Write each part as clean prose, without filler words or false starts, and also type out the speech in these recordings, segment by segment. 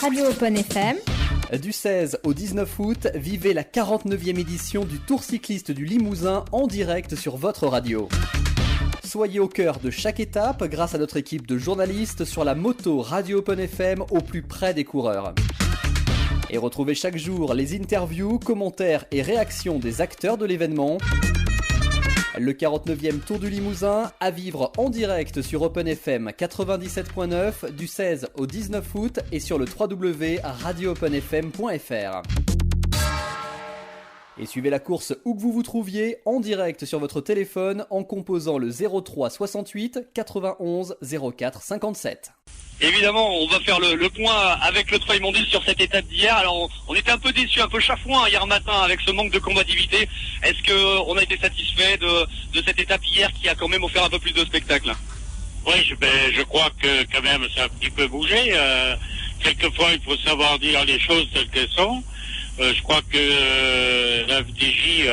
Radio Open FM. Du 16 au 19 août, vivez la 49e édition du Tour cycliste du Limousin en direct sur votre radio. Soyez au cœur de chaque étape grâce à notre équipe de journalistes sur la moto Radio Open FM au plus près des coureurs. Et retrouvez chaque jour les interviews, commentaires et réactions des acteurs de l'événement. Le 49e Tour du Limousin à vivre en direct sur Open FM 97.9 du 16 au 19 août et sur le www.radioopenfm.fr. Et suivez la course où que vous vous trouviez en direct sur votre téléphone en composant le 03 68 91 04 57. Évidemment, on va faire le point avec le Treuil Mondil sur cette étape d'hier. Alors, on était un peu déçus, un peu chafouin hier matin avec ce manque de combativité. Est-ce qu'on a été satisfait de cette étape hier qui a quand même offert un peu plus de spectacle? Oui, je crois que quand même ça a un petit peu bougé. Quelquefois, il faut savoir dire les choses telles qu'elles sont. Je crois que la FDJ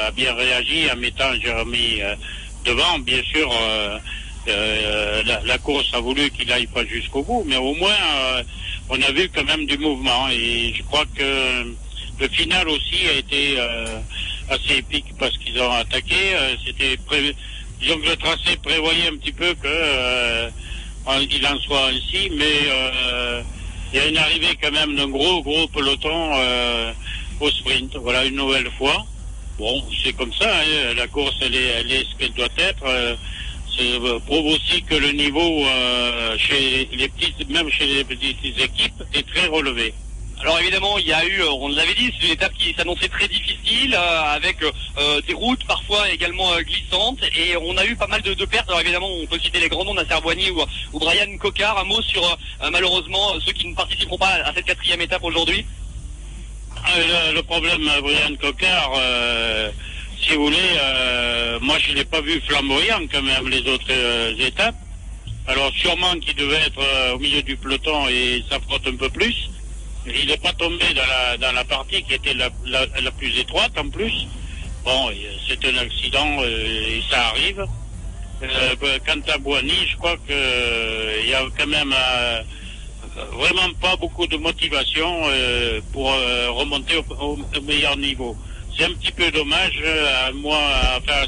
a bien réagi en mettant Jérémy devant. Bien sûr, la course a voulu qu'il aille pas jusqu'au bout, mais au moins on a vu quand même du mouvement. Et je crois que le final aussi a été assez épique parce qu'ils ont attaqué. Disons que le tracé prévoyait un petit peu que il en soit ainsi, mais il y a une arrivée quand même d'un gros peloton au sprint. Voilà, une nouvelle fois. Bon, c'est comme ça, hein, la course elle est ce qu'elle doit être. Prouve aussi que le niveau chez les petites, même chez les petites équipes, est très relevé. Alors évidemment, il y a eu, on l'avait dit, c'est une étape qui s'annonçait très difficile, avec des routes parfois également glissantes, et on a eu pas mal de pertes. Alors évidemment, on peut citer les grands noms, Nasser Boigny ou Brian Cocard. Un mot sur malheureusement ceux qui ne participeront pas à cette 4e étape aujourd'hui. Le problème, Brian Cocard, si vous voulez, moi je l'ai pas vu flamboyant quand même les autres étapes. Alors sûrement qu'il devait être au milieu du peloton et ça frotte un peu plus. Il n'est pas tombé dans la partie qui était la plus étroite en plus. Bon, c'est un accident et ça arrive. Quant à Boigny, je crois que il y a quand même vraiment pas beaucoup de motivation pour remonter au meilleur niveau. C'est un petit peu dommage à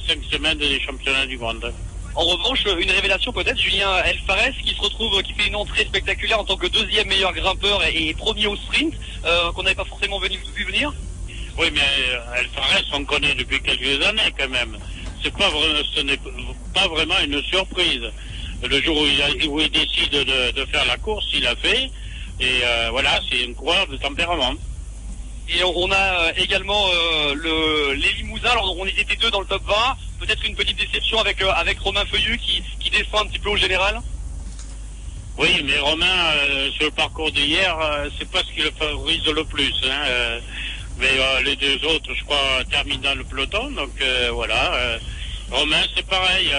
5 semaines des championnats du monde. En revanche, une révélation peut-être, Julien Elfares qui fait une entrée spectaculaire en tant que 2e meilleur grimpeur et premier au sprint, qu'on n'avait pas forcément vu venir. Oui, mais Elfares, on connaît depuis quelques années quand même. Ce n'est pas vraiment une surprise. Le jour où il décide de faire la course, il l'a fait. Et voilà, c'est un coureur de tempérament. Et on a également les Limousins. Alors on était 2 dans le top 20. Peut-être une petite déception avec Romain Feuillu qui descend un petit peu au général. Oui, mais Romain, sur le parcours d'hier, c'est pas ce qui le favorise le plus. Hein, mais les 2 autres, je crois, terminent dans le peloton. Donc voilà. Romain, c'est pareil.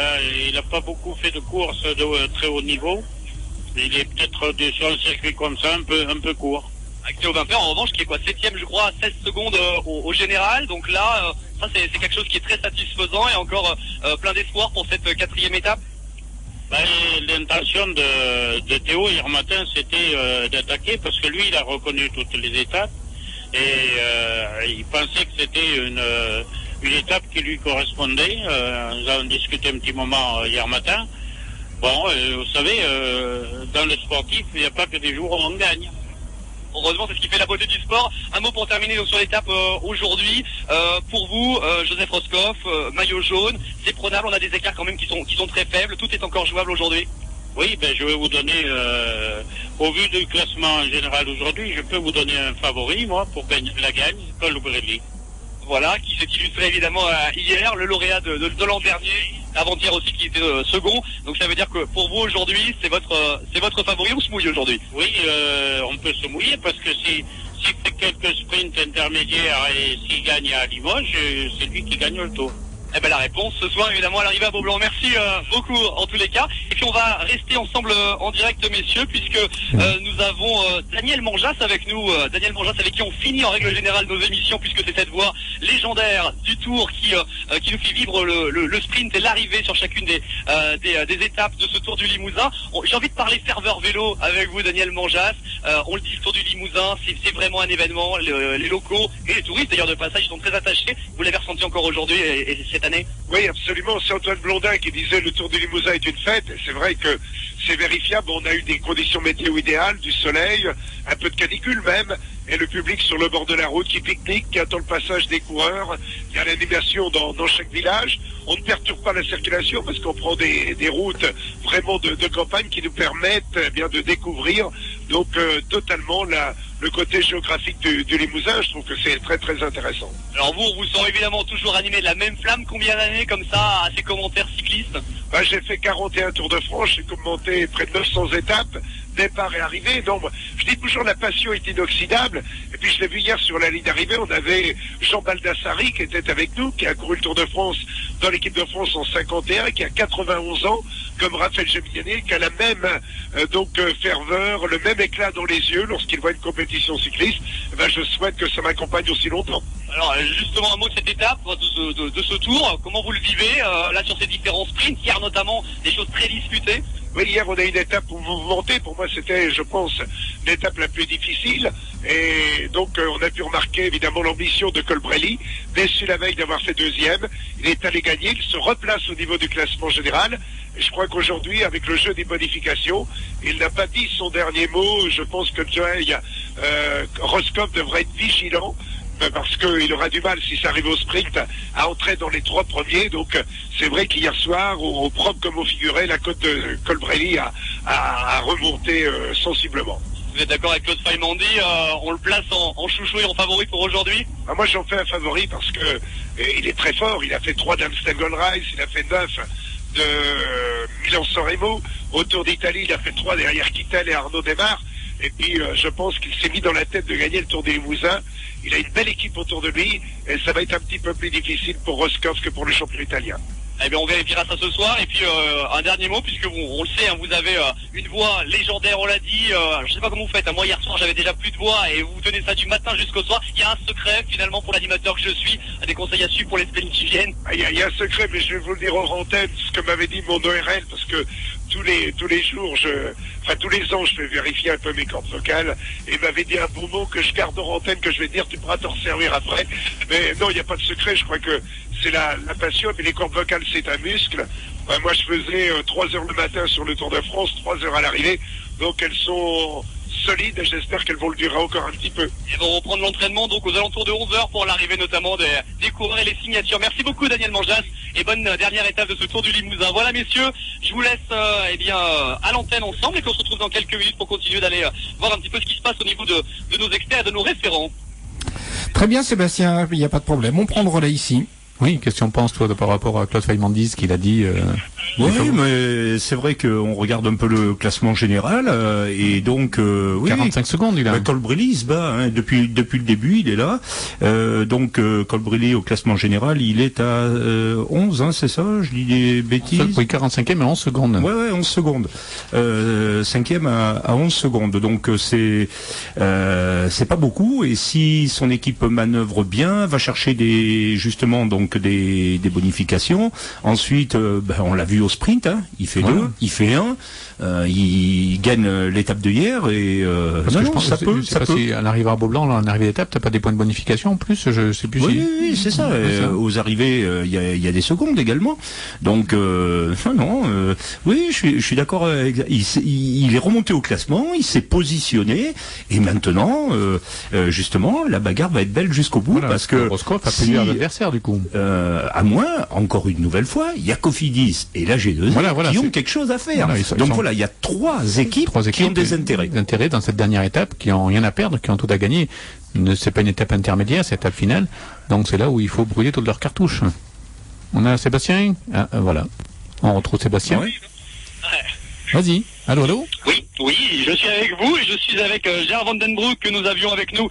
Il n'a pas beaucoup fait de courses de très haut niveau. Il est peut-être sur un circuit comme ça, un peu court. Avec Théo Vimpert, en revanche, qui est 7e, je crois, à 16 secondes au général. Donc là, ça c'est quelque chose qui est très satisfaisant et encore plein d'espoir pour cette 4e étape. L'intention de Théo hier matin, c'était d'attaquer parce que lui, il a reconnu toutes les étapes et il pensait que c'était une étape qui lui correspondait. Nous avons discuté un petit moment hier matin. Bon, vous savez, dans le sportif, il n'y a pas que des jours où on gagne. Heureusement, c'est ce qui fait la beauté du sport. Un mot pour terminer donc, sur l'étape aujourd'hui. Pour vous, Joseph Roscoff, maillot jaune, c'est prenable. On a des écarts quand même qui sont très faibles. Tout est encore jouable aujourd'hui. Oui, je vais vous donner, au vu du classement général aujourd'hui, je peux vous donner un favori, moi, pour la gagne, Colbrelli. Voilà, qui s'est illustré évidemment hier, le lauréat de l'an dernier, avant-hier aussi qui était second. Donc ça veut dire que pour vous aujourd'hui, c'est votre favori. On se mouille aujourd'hui. Oui, on peut se mouiller parce que s'il fait quelques sprints intermédiaires et s'il gagne à Limoges, c'est lui qui gagne le tour. Eh ben la réponse ce soir évidemment à l'arrivée à Beaublanc. Merci beaucoup en tous les cas. Et puis on va rester ensemble en direct messieurs puisque nous avons Daniel Manjas avec nous. Daniel Manjas avec qui on finit en règle générale nos émissions puisque c'est cette voix légendaire du Tour qui nous fait vivre le sprint et l'arrivée sur chacune des étapes de ce Tour du Limousin. J'ai envie de parler ferveur vélo avec vous Daniel Manjas. On le dit, le Tour du Limousin c'est vraiment un événement. Les locaux et les touristes d'ailleurs de passage sont très attachés. Vous l'avez ressenti encore aujourd'hui et cette année? Oui, absolument. C'est Antoine Blondin qui disait le Tour du Limousin est une fête. Et c'est vrai que c'est vérifiable. On a eu des conditions météo idéales, du soleil, un peu de canicule même, et le public sur le bord de la route qui pique-nique, qui attend le passage des coureurs. Il y a l'animation dans chaque village. On ne perturbe pas la circulation parce qu'on prend des routes vraiment de campagne qui nous permettent bien de découvrir donc totalement le côté géographique du Limousin. Je trouve que c'est très très intéressant. Alors vous serez évidemment toujours animé de la même flamme. Combien d'années comme ça à ces commentaires cyclistes? J'ai fait 41 Tours de France, j'ai commenté près de 900 étapes, départ et arrivée. Donc je dis toujours la passion est inoxydable. Et puis je l'ai vu hier sur la ligne d'arrivée, on avait Jean Baldassari qui était avec nous, qui a couru le Tour de France dans l'équipe de France en 51, qui a 91 ans, comme Raphaël Géminiani, qui a la même ferveur, le même éclat dans les yeux lorsqu'il voit une compétition cycliste. Je souhaite que ça m'accompagne aussi longtemps. Alors justement un mot de cette étape, de ce tour, comment vous le vivez là sur ces différents sprints, hier notamment des choses très disputées? Oui, hier on a une étape mouvementée, pour moi c'était je pense l'étape la plus difficile et donc on a pu remarquer évidemment l'ambition de Colbrelli, déçu la veille d'avoir fait deuxième, il est allé gagner, il se replace au niveau du classement général et je crois qu'aujourd'hui avec le jeu des modifications, il n'a pas dit son dernier mot, je pense que Roscoff devrait être vigilant parce qu'il aura du mal, si ça arrive au sprint, à entrer dans les 3 premiers. Donc c'est vrai qu'hier soir, au propre comme au figuré, la cote de Colbrelli a remonté sensiblement. Vous êtes d'accord avec Claude Faymandi, on le place en chouchou et en favori pour aujourd'hui? Moi j'en fais un favori parce que il est très fort, il a fait 3 d'Amstel Gold Race, il a fait 9 de Milan-San Remo, au Tour d'Italie il a fait 3 derrière Kittel et Arnaud Démarre. Et puis je pense qu'il s'est mis dans la tête de gagner le Tour des Limousins. Il a une belle équipe autour de lui et ça va être un petit peu plus difficile pour Roscoff que pour le champion italien. Eh bien on vérifiera ça ce soir. Et puis un dernier mot, puisque on le sait, vous avez une voix légendaire, on l'a dit. Je sais pas comment vous faites, moi hier soir j'avais déjà plus de voix et vous tenez ça du matin jusqu'au soir. Il y a un secret finalement pour l'animateur que je suis, des conseils à suivre pour les semaines qui viennent? Il y a un secret, mais je vais vous le dire hors antenne, ce que m'avait dit mon ORL, parce que tous les jours, tous les ans, je fais vérifier un peu mes cordes vocales, et il m'avait dit un beau mot que je garde hors antenne, que je vais dire, tu pourras t'en servir après. Mais non, il n'y a pas de secret, je crois que c'est la passion, mais les cordes vocales, c'est un muscle. Moi, je faisais 3 heures le matin sur le Tour de France, 3 heures à l'arrivée, donc elles sont solides et j'espère qu'elles vont le durer encore un petit peu. Ils vont reprendre l'entraînement donc aux alentours de 11 heures pour l'arrivée notamment des coureurs et les signatures. Merci beaucoup Daniel Manjas et bonne dernière étape de ce Tour du Limousin. Voilà messieurs, je vous laisse à l'antenne ensemble et qu'on se retrouve dans quelques minutes pour continuer d'aller voir un petit peu ce qui se passe au niveau de nos experts et de nos référents. Très bien Sébastien, il n'y a pas de problème, on prend le relais ici. Oui, qu'est-ce que tu en penses, toi, par rapport à Claude Faymandi, ce qu'il a dit Oui, mais c'est vrai qu'on regarde un peu le classement général, et donc... oui, 45 secondes, il a. Colbrelli se bat, depuis le début, il est là. Donc, Colbrelli, au classement général, il est à 11, c'est ça? Je dis des bêtises. Oui, 45e à 11 secondes. Ouais, 11 secondes. 5e à 11 secondes. Donc, c'est pas beaucoup, et si son équipe manœuvre bien, va chercher des bonifications. Ensuite, on l'a vu au sprint, il fait 2, il fait 1, il gagne l'étape de hier et ça peut. Si à l'arrivée à Beaublanc, à l'arrivée d'étape, t'as pas des points de bonification en plus, je sais plus. Oui, c'est ça. Aux arrivées, il y a des secondes également. Donc oui, je suis d'accord. Il est remonté au classement, il s'est positionné et maintenant, justement, la bagarre va être belle jusqu'au bout parce que Roscoff a plusieurs adversaires du coup. À moins, encore une nouvelle fois, il y a Cofidis et la G2 qui ont quelque chose à faire. Il y a 3 équipes qui ont des intérêts dans cette dernière étape, qui ont rien à perdre, qui ont tout à gagner. C'est pas une étape intermédiaire, c'est l'étape finale. Donc c'est là où il faut brûler toutes leurs cartouches. On a Sébastien. Voilà. On retrouve Sébastien. Oui. Vas-y. Allô. Oui. Oui, je suis avec vous et je suis avec Gérard Van Den Broek que nous avions avec nous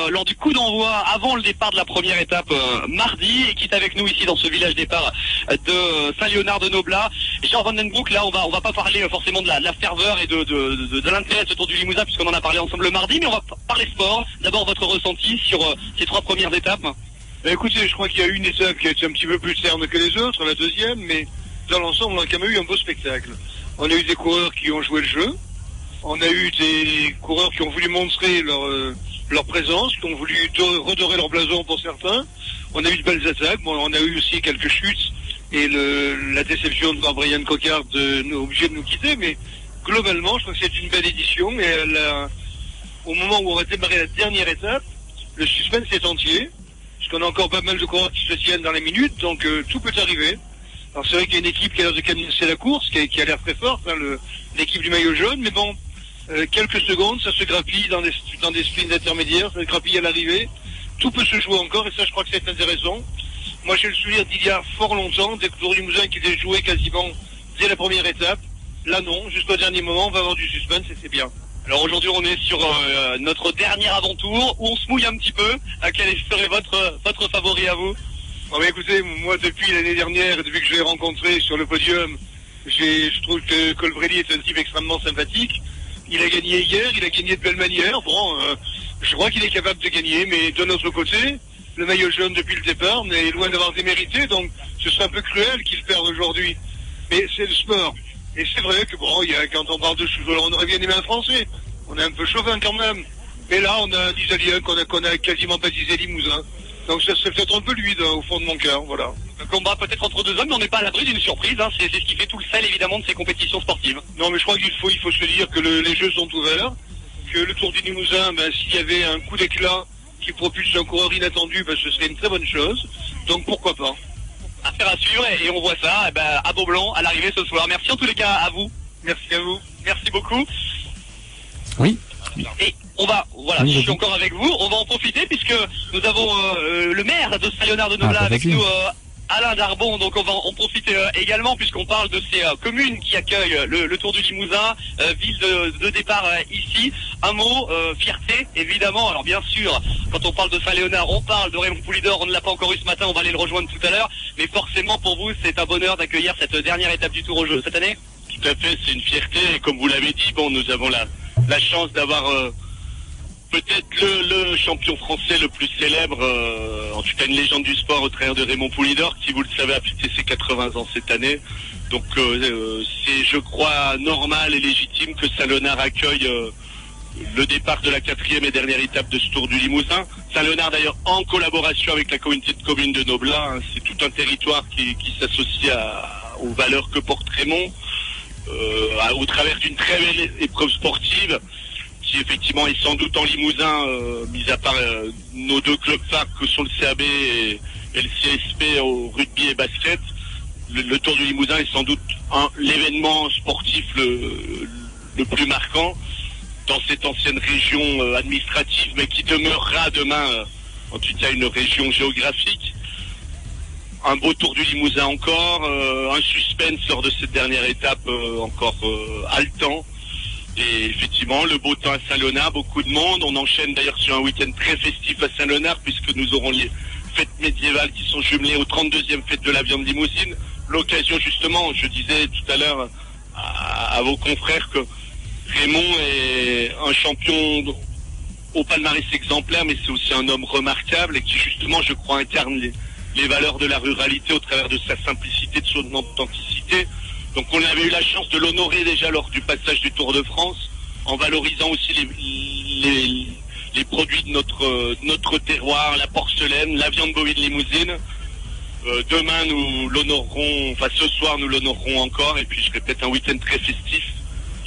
lors du coup d'envoi avant le départ de la première étape mardi et qui est avec nous ici dans ce village départ de Saint-Léonard-de-Noblat. Gérard Van Den Broek, là on va pas parler forcément de la ferveur et de l'intérêt de ce Tour du Limousin puisqu'on en a parlé ensemble le mardi, mais on va parler sport. D'abord votre ressenti sur ces 3 premières étapes. Écoutez, je crois qu'il y a eu une étape qui a été un petit peu plus terne que les autres, la deuxième, mais dans l'ensemble on a quand même eu un beau spectacle. On a eu des coureurs qui ont joué le jeu. On a eu des coureurs qui ont voulu montrer leur présence, qui ont voulu redorer leur blason pour certains. On a eu de belles attaques. Bon, on a eu aussi quelques chutes et la déception de voir Brian Coquard obligé de nous quitter. Mais globalement, je crois que c'est une belle édition. Et au moment où on va démarrer la dernière étape, le suspense est entier. Puisqu'on a encore pas mal de coureurs qui se tiennent dans les minutes. Donc tout peut arriver. Alors c'est vrai qu'il y a une équipe qui a l'air de canaliser la course, qui a l'air très forte, hein, l'équipe du maillot jaune. Mais bon, quelques secondes, ça se grappille dans des sprints intermédiaires, ça se grappille à l'arrivée. Tout peut se jouer encore et ça je crois que c'est intéressant. Moi j'ai le souvenir d'il y a fort longtemps, des Tours du Limousin qui étaient joués quasiment dès la première étape. Là non, jusqu'au dernier moment on va avoir du suspense et c'est bien. Alors aujourd'hui on est sur notre dernier avant-tour où on se mouille un petit peu. Quel serait votre favori à vous? Oh, mais écoutez, moi depuis l'année dernière, depuis que je l'ai rencontré sur le podium, je trouve que Colbrelli est un type extrêmement sympathique. Il a gagné hier, il a gagné de belle manière. Bon, je crois qu'il est capable de gagner, mais de notre côté, le maillot jaune depuis le départ n'est loin d'avoir démérité, donc ce serait un peu cruel qu'il perde aujourd'hui. Mais c'est le sport. Et c'est vrai que bon, quand on parle de cheveux, on aurait bien aimé un Français. On est un peu chauvin quand même. Mais là, on a un Italien qu'on a quasiment baptisé Limousin. Donc ça serait peut-être un peu lui, au fond de mon cœur, voilà. Un combat peut-être entre 2 hommes, mais on n'est pas à l'abri d'une surprise, hein. C'est ce qui fait tout le sel évidemment de ces compétitions sportives. Non mais je crois qu'il faut se dire que les jeux sont ouverts, que le Tour du Limousin, s'il y avait un coup d'éclat qui propulse un coureur inattendu, ce serait une très bonne chose. Donc pourquoi pas. Affaire à suivre et on voit ça à Beaublanc à l'arrivée ce soir. Merci en tous les cas à vous. Merci à vous. Merci beaucoup. Oui. Et on va, voilà, je suis encore avec vous, on va en profiter puisque nous avons le maire de Saint-Léonard-de-Noblat avec nous, Alain Darbon, donc on va en profiter également puisqu'on parle de ces communes qui accueillent le Tour du Limousin, ville de départ ici. Un mot, fierté évidemment, alors bien sûr, quand on parle de Saint-Léonard, on parle de Raymond Poulidor, on ne l'a pas encore eu ce matin, on va aller le rejoindre tout à l'heure, mais forcément pour vous c'est un bonheur d'accueillir cette dernière étape du Tour au jeu cette année. Tout à fait, c'est une fierté et comme vous l'avez dit, bon, nous avons la chance d'avoir peut-être le champion français le plus célèbre, en tout cas une légende du sport au travers de Raymond Poulidor, qui vous le savez a fêté ses 80 ans cette année. Donc c'est je crois normal et légitime que Saint-Léonard accueille le départ de la 4e et dernière étape de ce Tour du Limousin. Saint-Léonard d'ailleurs en collaboration avec la communauté de communes de Noblat, hein, c'est tout un territoire qui s'associe aux valeurs que porte Raymond. Au travers d'une très belle épreuve sportive qui effectivement est sans doute en Limousin, mis à part nos 2 clubs phares que sont le CAB et le CSP au rugby et basket. Le Tour du Limousin est sans doute l'événement sportif le plus marquant dans cette ancienne région administrative, mais qui demeurera demain en tout cas une région géographique. Un beau Tour du Limousin encore, un suspense lors de cette dernière étape encore haletant. Et effectivement, le beau temps à Saint-Léonard, beaucoup de monde. On enchaîne d'ailleurs sur un week-end très festif à Saint-Léonard puisque nous aurons les fêtes médiévales qui sont jumelées aux 32e fêtes de la viande limousine. L'occasion justement, je disais tout à l'heure à vos confrères que Raymond est un champion au palmarès exemplaire, mais c'est aussi un homme remarquable et qui justement, je crois, incarne les valeurs de la ruralité au travers de sa simplicité, de son authenticité. Donc on avait eu la chance de l'honorer déjà lors du passage du Tour de France, en valorisant aussi les produits de notre terroir, la porcelaine, la viande bovine limousine. Demain nous l'honorerons, enfin ce soir nous l'honorerons encore, et puis je répète un week-end très festif,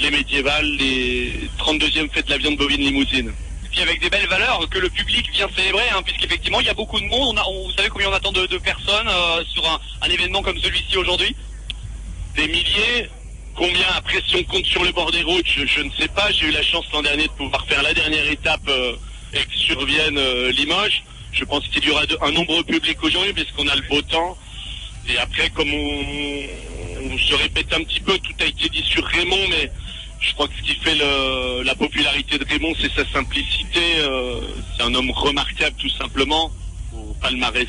les médiévales, les 32e fêtes de la viande bovine limousine. Et puis avec des belles valeurs que le public vient célébrer, hein, puisqu'effectivement il y a beaucoup de monde, vous savez combien on attend de personnes sur un événement comme celui-ci aujourd'hui? Des milliers. Combien après si on compte sur le bord des routes, je ne sais pas. J'ai eu la chance l'an dernier de pouvoir faire la dernière étape Aix-sur-Vienne-Limoges. Je pense qu'il y aura un nombreux public aujourd'hui puisqu'on a le beau temps. Et après, comme on se répète un petit peu, tout a été dit sur Raymond, mais Je crois que ce qui fait la popularité de Raymond, c'est sa simplicité. C'est un homme remarquable, tout simplement, au palmarès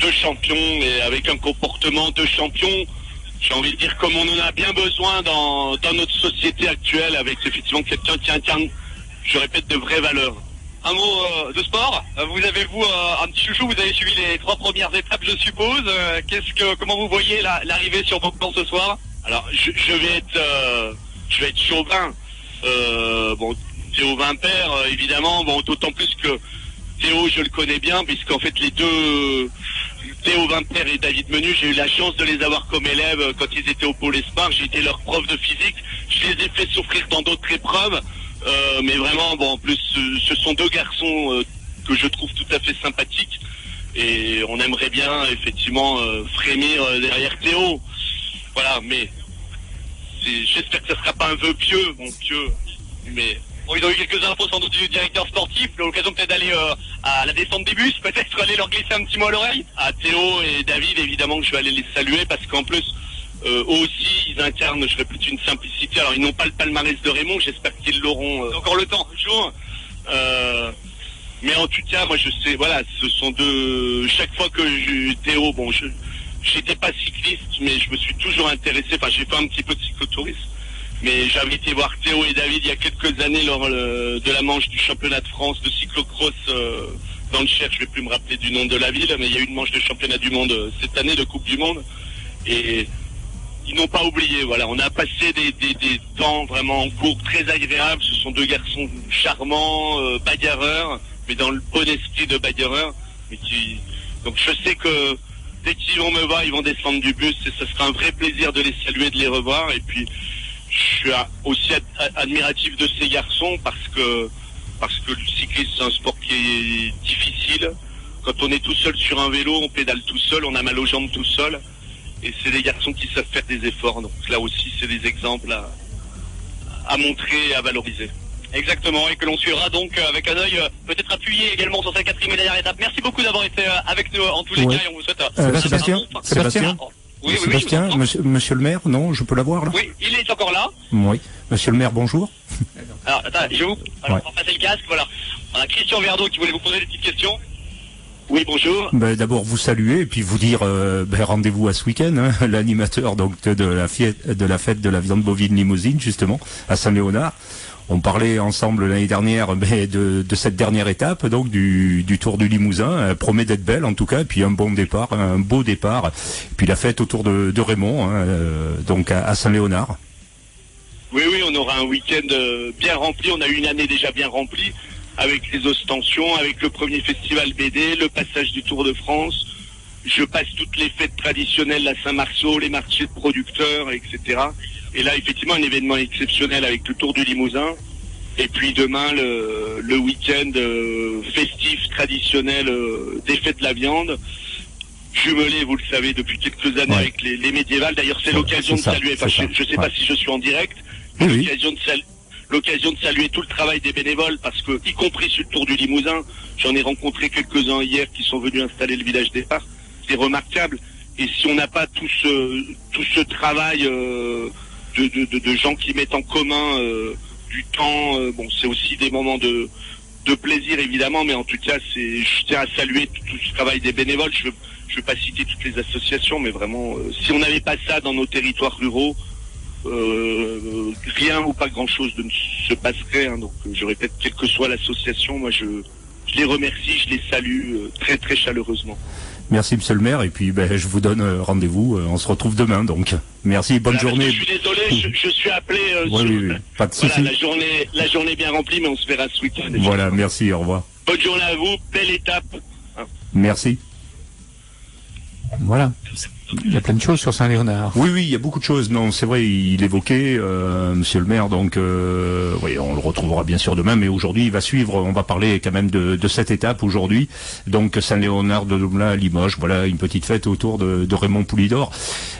de champion et avec un comportement de champion. J'ai envie de dire comme on en a bien besoin dans notre société actuelle, avec effectivement quelqu'un qui incarne, je répète, de vraies valeurs. Un mot de sport. Vous avez un petit chouchou, vous avez suivi les 3 premières étapes, je suppose. Comment vous voyez l'arrivée sur vos plans ce soir? Alors, je vais être chauvin. Bon, Théo Vimpert, évidemment. Bon, d'autant plus que Théo, je le connais bien, puisqu'en fait les deux, Théo Vimpert et David Menu, j'ai eu la chance de les avoir comme élèves quand ils étaient au Pôle Espoir. J'ai été leur prof de physique. Je les ai fait souffrir dans d'autres épreuves. Mais vraiment, bon, en plus, ce sont 2 garçons que je trouve tout à fait sympathiques. Et on aimerait bien, effectivement, frémir derrière Théo. Voilà, mais j'espère que ça ne sera pas un vœu pieux, bon, pieux. Mais bon, ils ont eu quelques infos sans doute du directeur sportif. L'occasion peut-être d'aller à la descente des bus, peut-être aller leur glisser un petit mot à l'oreille. À Théo et David, évidemment, que je vais aller les saluer parce qu'en plus, eux aussi, ils incarnent, je répète, une simplicité. Alors, ils n'ont pas le palmarès de Raymond, j'espère qu'ils l'auront encore le temps, toujours. Mais en tout cas, moi, je sais, voilà, ce sont 2... Chaque fois que Théo, bon, j'étais pas cycliste, mais je me suis toujours intéressé, enfin, j'ai fait un petit peu de cyclotourisme. Mais j'avais été voir Théo et David il y a quelques années lors de la manche du championnat de France de cyclocross dans le Cher. Je vais plus me rappeler du nom de la ville, mais il y a eu une manche de championnat du monde cette année, de Coupe du Monde. Et ils n'ont pas oublié, voilà. On a passé des temps vraiment en cours très agréables. Ce sont 2 garçons charmants, bagarreurs, mais dans le bon esprit de bagarreurs. Donc je sais que dès qu'ils vont me voir, ils vont descendre du bus et ce sera un vrai plaisir de les saluer, de les revoir. Et puis je suis aussi admiratif de ces garçons parce que le cyclisme, c'est un sport qui est difficile. Quand on est tout seul sur un vélo, on pédale tout seul, on a mal aux jambes tout seul. Et c'est des garçons qui savent faire des efforts. Donc là aussi, c'est des exemples à montrer et à valoriser. Exactement, et que l'on suivra donc avec un œil peut-être appuyé également sur cette 4e et dernière étape. Merci beaucoup d'avoir été avec nous en tous les cas et on vous souhaite Sébastien. Oui, Sébastien, monsieur le maire, non, je peux l'avoir là? Oui, il est encore là. Oui. Monsieur le maire, bonjour. Alors, attends, on va passer le casque, voilà. On a Christian Verdeau qui voulait vous poser des petites questions. Oui, bonjour. D'abord vous saluer et puis vous dire rendez-vous à ce week-end, hein, l'animateur donc de la fête de la viande bovine limousine justement à Saint-Léonard. On parlait ensemble l'année dernière de cette dernière étape donc du Tour du Limousin. Elle promet d'être belle en tout cas, et puis un bon départ, un beau départ. Et puis la fête autour de Raymond, hein, donc à Saint-Léonard. Oui, on aura un week-end bien rempli. On a eu une année déjà bien remplie avec les ostensions, avec le premier festival BD, le passage du Tour de France. Je passe toutes les fêtes traditionnelles, la Saint-Marceau, les marchés de producteurs, etc. Et là, effectivement, un événement exceptionnel avec le Tour du Limousin. Et puis demain, le week-end festif, traditionnel des fêtes de la viande. Jumelé, vous le savez, depuis quelques années avec les médiévales. D'ailleurs, c'est l'occasion de saluer, je ne sais pas si je suis en direct, mais l'occasion de saluer tout le travail des bénévoles, parce que, y compris sur le Tour du Limousin, j'en ai rencontré quelques-uns hier qui sont venus installer le village départ. C'est remarquable. Et si on n'a pas tout ce travail de gens qui mettent en commun du temps, bon, c'est aussi des moments de plaisir évidemment, mais en tout cas, je tiens à saluer tout ce travail des bénévoles. Je veux pas citer toutes les associations, mais vraiment, si on n'avait pas ça dans nos territoires ruraux, rien ou pas grand-chose ne se passerait. Hein. Donc, je répète, quelle que soit l'association, moi, je les remercie, je les salue très très chaleureusement. Merci monsieur le maire, et puis je vous donne rendez-vous, on se retrouve demain donc. Merci, bonne journée. Je suis désolé, je suis appelé oui, pas de souci. La journée bien remplie, mais on se verra ce week-end. Voilà, merci, au revoir. Bonne journée à vous, belle étape. Merci. Voilà. Il y a plein de choses sur Saint-Léonard. Oui, il y a beaucoup de choses. Non, c'est vrai, il évoquait, monsieur le maire, donc, on le retrouvera bien sûr demain, mais aujourd'hui il va suivre, on va parler quand même de cette étape aujourd'hui, donc Saint-Léonard de Dumoulin à Limoges, voilà une petite fête autour de Raymond Poulidor.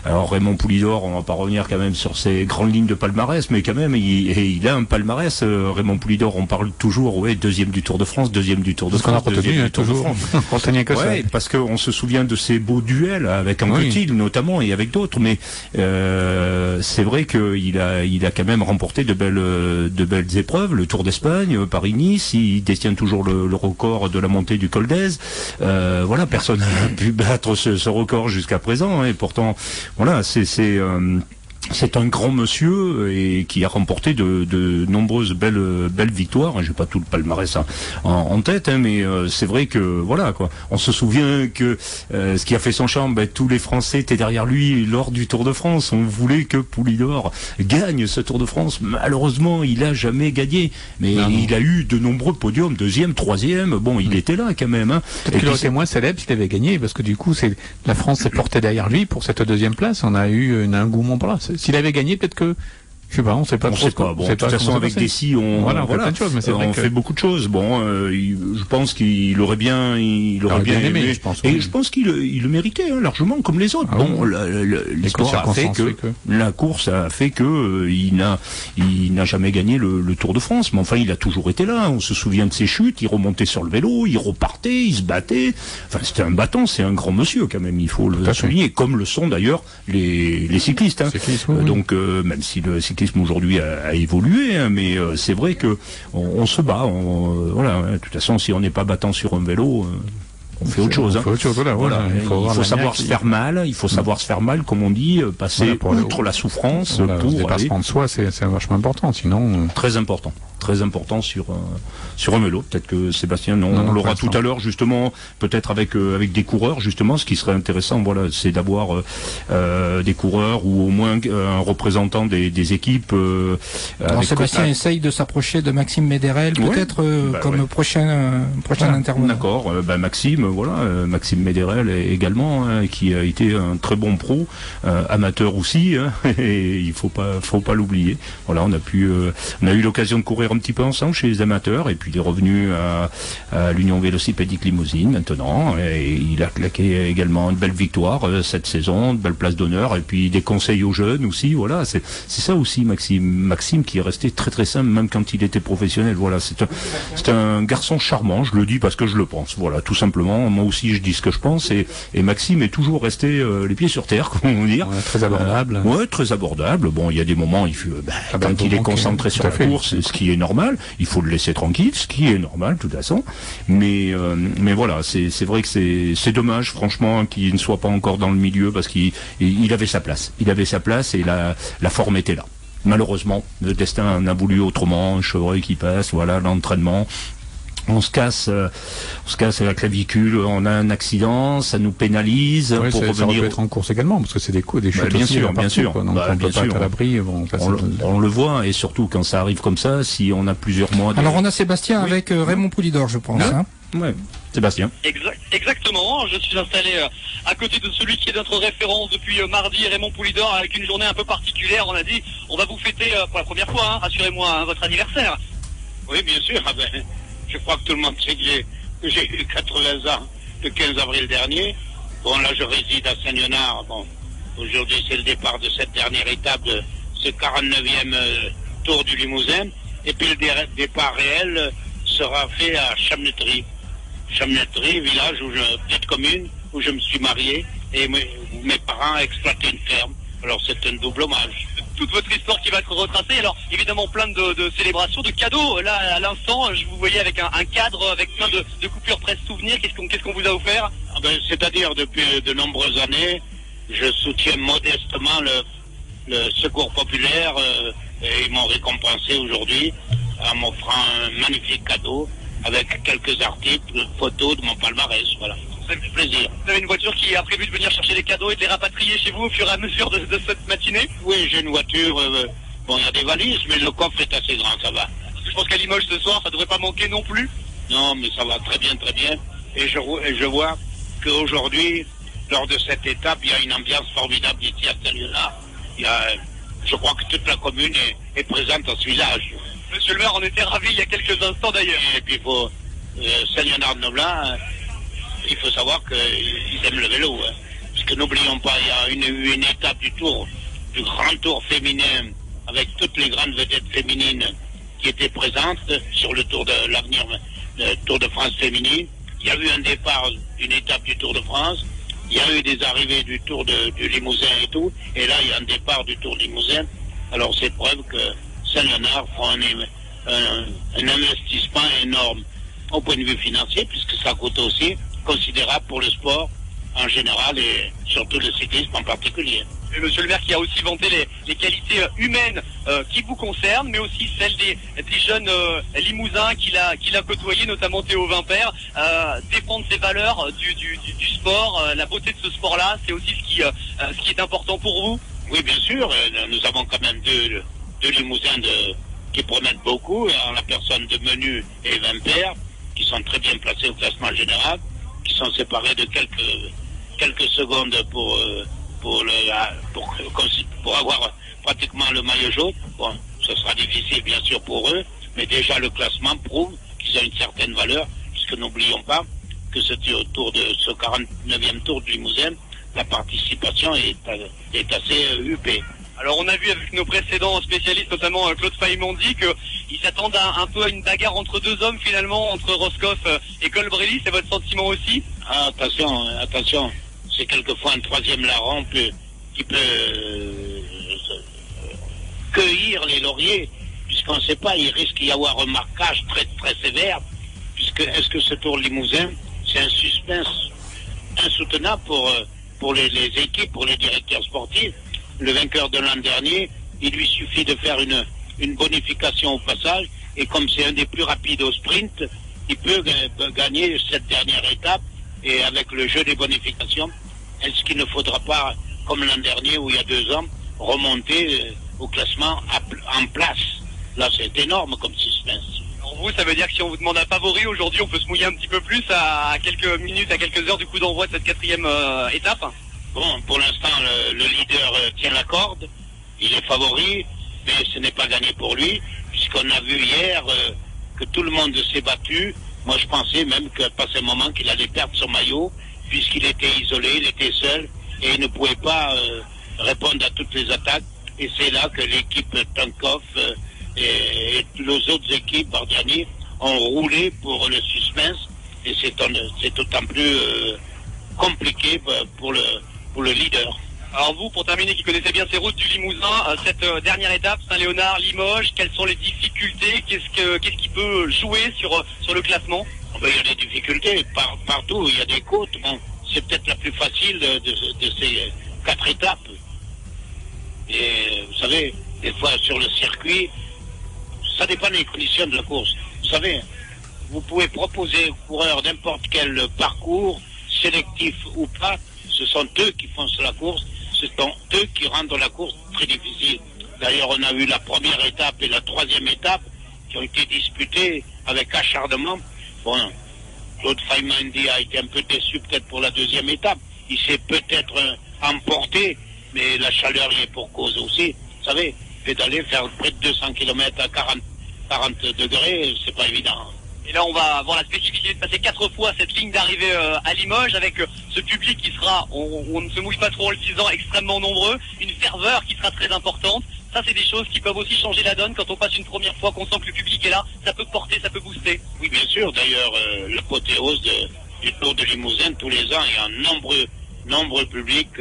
Alors Raymond Poulidor, on va pas revenir quand même sur ses grandes lignes de palmarès, mais quand même il a un palmarès, Raymond Poulidor, on parle toujours, deuxième du Tour de France, deuxième du Tour de France, deuxième du Tour de France. Parce qu'on se souvient de ces beaux duels avec Anquetil notamment et avec d'autres, mais c'est vrai qu'il a quand même remporté de belles épreuves, le Tour d'Espagne, Paris-Nice, il détient toujours le record de la montée du Col d'Èze. Voilà, personne n'a pu battre ce record jusqu'à présent, et pourtant, voilà, c'est un grand monsieur et qui a remporté de nombreuses belles victoires. J'ai pas tout le palmarès en tête, mais c'est vrai que voilà quoi. On se souvient que ce qui a fait son charme, tous les Français étaient derrière lui lors du Tour de France. On voulait que Poulidor gagne ce Tour de France. Malheureusement, il a jamais gagné, mais il a eu de nombreux podiums, deuxième, troisième. Bon, il était là quand même. Peut-être qu'il aurait été moins célèbre s'il avait gagné, parce que du coup, la France s'est portée derrière lui pour cette deuxième place. On a eu un engouement par là. S'il avait gagné, peut-être que, je sais pas, on sait pas trop. Bon, de toute façon, avec Dessy, on fait beaucoup de choses. Bon, je pense qu'il aurait bien aimé. Je pense, et je pense qu'il le méritait largement, comme les autres. L'histoire a fait que la course a fait que il n'a jamais gagné le Tour de France. Mais enfin, il a toujours été là. On se souvient de ses chutes. Il remontait sur le vélo, il repartait, il se battait. Enfin, c'était un battant. C'est un grand monsieur quand même. Il faut le souligner, comme le sont d'ailleurs les cyclistes. Donc, même si le cyclisme aujourd'hui a évolué, mais c'est vrai que on se bat. Voilà. De toute façon, si on n'est pas battant sur un vélo, on fait autre chose. Il faut savoir se faire mal. Il faut savoir se faire mal, comme on dit, passer outre la souffrance pour le dépassement de soi. C'est vachement important. Sinon, très important sur un vélo. Peut-être que Sébastien, on l'aura tout à l'heure justement, peut-être avec des coureurs justement. Ce qui serait intéressant, voilà, c'est d'avoir des coureurs ou au moins un représentant des équipes. Sébastien essaye de s'approcher de Maxime Médérel, peut-être comme prochain intervenant. D'accord, Maxime, Maxime Médérel également, qui a été un très bon pro, amateur aussi, et il faut pas l'oublier. Voilà, on a eu l'occasion de courir un petit peu ensemble chez les amateurs, et puis il est revenu à l'Union Vélocipédique Limousine maintenant, et il a claqué également une belle victoire cette saison, de belles places d'honneur, et puis des conseils aux jeunes aussi. Voilà, c'est ça aussi Maxime qui est resté très très simple même quand il était professionnel. Voilà, c'est un garçon charmant, je le dis parce que je le pense. Voilà, tout simplement. Moi aussi je dis ce que je pense, et Maxime est toujours resté les pieds sur terre, comme on veut dire. Très abordable. Très abordable. Bon, il y a des moments quand il est concentré sur la course, ce qui est normal, il faut le laisser tranquille, ce qui est normal de toute façon, mais voilà, c'est vrai que c'est dommage franchement qu'il ne soit pas encore dans le milieu, parce qu'il avait sa place, et la forme était là. Malheureusement, le destin en a voulu autrement, un chevreuil qui passe, voilà, l'entraînement. On se casse la clavicule, on a un accident, ça nous pénalise. Pour revenir. Ça peut être en course également, parce que c'est des chutes bien sûr. Donc on peut pas être à l'abri. On le voit, et surtout quand ça arrive comme ça, si on a plusieurs mois. Alors on a Sébastien avec Raymond Poulidor, je pense. Ouais. Sébastien. Exactement, je suis installé à côté de celui qui est notre référence depuis mardi, Raymond Poulidor, avec une journée un peu particulière. On a dit, on va vous fêter pour la première fois, rassurez-moi, votre anniversaire. Oui, bien sûr. Je crois que tout le monde sait que j'ai eu 80 ans le 15 avril dernier. Bon, là, je réside à Saint-Léonard. Bon, aujourd'hui, c'est le départ de cette dernière étape de ce 49e Tour du Limousin. Et puis, le départ réel sera fait à Chamnetterie. Chamnetterie, village, petite commune, où je me suis marié. Et mes parents exploitaient une ferme. Alors, c'est un double hommage. Toute votre histoire qui va être retracée. Alors, évidemment, plein de célébrations, de cadeaux. Là, à l'instant, je vous voyais avec un cadre, avec plein de coupures presse souvenirs. Qu'est-ce qu'on vous a offert? C'est-à-dire, depuis de nombreuses années, je soutiens modestement le secours populaire, et ils m'ont récompensé aujourd'hui en m'offrant un magnifique cadeau avec quelques articles, photos de mon palmarès. Voilà. Ça fait plaisir. Vous avez une voiture qui a prévu de venir chercher les cadeaux et de les rapatrier chez vous au fur et à mesure de cette matinée? Oui, j'ai une voiture. Bon, il y a des valises, mais le coffre est assez grand, ça va. Parce que je pense qu'à Limoges ce soir, ça devrait pas manquer non plus. Non, mais ça va très bien, très bien. Et je vois qu'aujourd'hui, lors de cette étape, il y a une ambiance formidable ici à Saint-Léonard. Je crois que toute la commune est présente dans ce village. Monsieur le maire, on était ravis il y a quelques instants d'ailleurs. Et puis Saint-Léonard-de-Noblat, il faut savoir qu'ils aiment le vélo. Hein. Parce que n'oublions pas, il y a une étape du grand tour féminin, avec toutes les grandes vedettes féminines qui étaient présentes sur le Tour de l'avenir, le Tour de France féminine. Il y a eu un départ d'une étape du Tour de France. Il y a eu des arrivées du Tour du Limousin et tout. Et là, il y a un départ du Tour Limousin. Alors, c'est preuve que Saint-Léonard fera un investissement énorme au point de vue financier, puisque ça coûte aussi considérable pour le sport en général et surtout le cyclisme en particulier. Et monsieur le maire qui a aussi vanté les qualités humaines qui vous concernent, mais aussi celles des jeunes Limousins qu'il a côtoyés, notamment Théo Vimpère. Défendre ces valeurs du sport, la beauté de ce sport-là, c'est aussi ce qui est important pour vous. Oui, bien sûr. Nous avons quand même deux Limousins qui promettent beaucoup, en la personne de Menu et Vimpère, qui sont très bien placés au classement général, qui sont séparés de quelques secondes pour avoir pratiquement le maillot jaune. Bon, ce sera difficile bien sûr pour eux, mais déjà le classement prouve qu'ils ont une certaine valeur, puisque n'oublions pas que autour de ce 49e tour du Limousin, la participation est assez huppée. Alors on a vu avec nos précédents spécialistes, notamment Claude Faye-Mondi, qu'ils s'attendent un peu à une bagarre entre deux hommes finalement, entre Roscoff et Colbrelli. C'est votre sentiment aussi? Attention. C'est quelquefois un troisième larron qui peut cueillir les lauriers, puisqu'on ne sait pas, il risque d'y avoir un marquage très très sévère, puisque est-ce que ce Tour Limousin, c'est un suspense insoutenable pour les équipes, pour les directeurs sportifs. Le vainqueur de l'an dernier, il lui suffit de faire une bonification au passage, et comme c'est un des plus rapides au sprint, il peut gagner cette dernière étape, et avec le jeu des bonifications, est-ce qu'il ne faudra pas, comme l'an dernier ou il y a 2 ans, remonter au classement en place? Là, c'est énorme comme suspense. Pour vous, ça veut dire que si on vous demande un favori, aujourd'hui, on peut se mouiller un petit peu plus à quelques minutes, à quelques heures du coup d'envoi de cette 4e étape? Bon, pour l'instant, le leader tient la corde. Il est favori, mais ce n'est pas gagné pour lui, puisqu'on a vu hier que tout le monde s'est battu. Moi, je pensais même qu'à passer un moment qu'il allait perdre son maillot, puisqu'il était isolé, il était seul, et il ne pouvait pas répondre à toutes les attaques. Et c'est là que l'équipe Tankov et les autres équipes, Bardiani, ont roulé pour le suspense. Et c'est d'autant plus compliqué pour le leader. Alors vous, pour terminer, qui connaissez bien ces routes du Limousin, cette dernière étape, Saint-Léonard, Limoges, quelles sont les difficultés? Qu'est-ce qui peut jouer sur le classement? Il y a des difficultés partout, il y a des côtes. Bon, c'est peut-être la plus facile de ces 4 étapes. Et vous savez, des fois sur le circuit, ça dépend des conditions de la course. Vous savez, vous pouvez proposer aux coureurs n'importe quel parcours, sélectif ou pas, ce sont eux qui font la course, ce sont eux qui rendent la course très difficile. D'ailleurs, on a eu la première étape et la 3e étape qui ont été disputées avec acharnement. Bon, Claude Faye-Mondi a été un peu déçu peut-être pour la 2e étape. Il s'est peut-être emporté, mais la chaleur y est pour cause aussi. Vous savez, pédaler, faire près de 200 km à 40 degrés, c'est pas évident. Et là, on va avoir la spécificité de passer 4 fois cette ligne d'arrivée à Limoges avec ce public qui sera, on ne se mouille pas trop en le disant, extrêmement nombreux, une ferveur qui sera très importante. Ça, c'est des choses qui peuvent aussi changer la donne quand on passe une première fois, qu'on sent que le public est là. Ça peut porter, ça peut booster. Oui, bien sûr. D'ailleurs, l'apothéose du Tour de Limousin, tous les ans, il y a un nombreux publics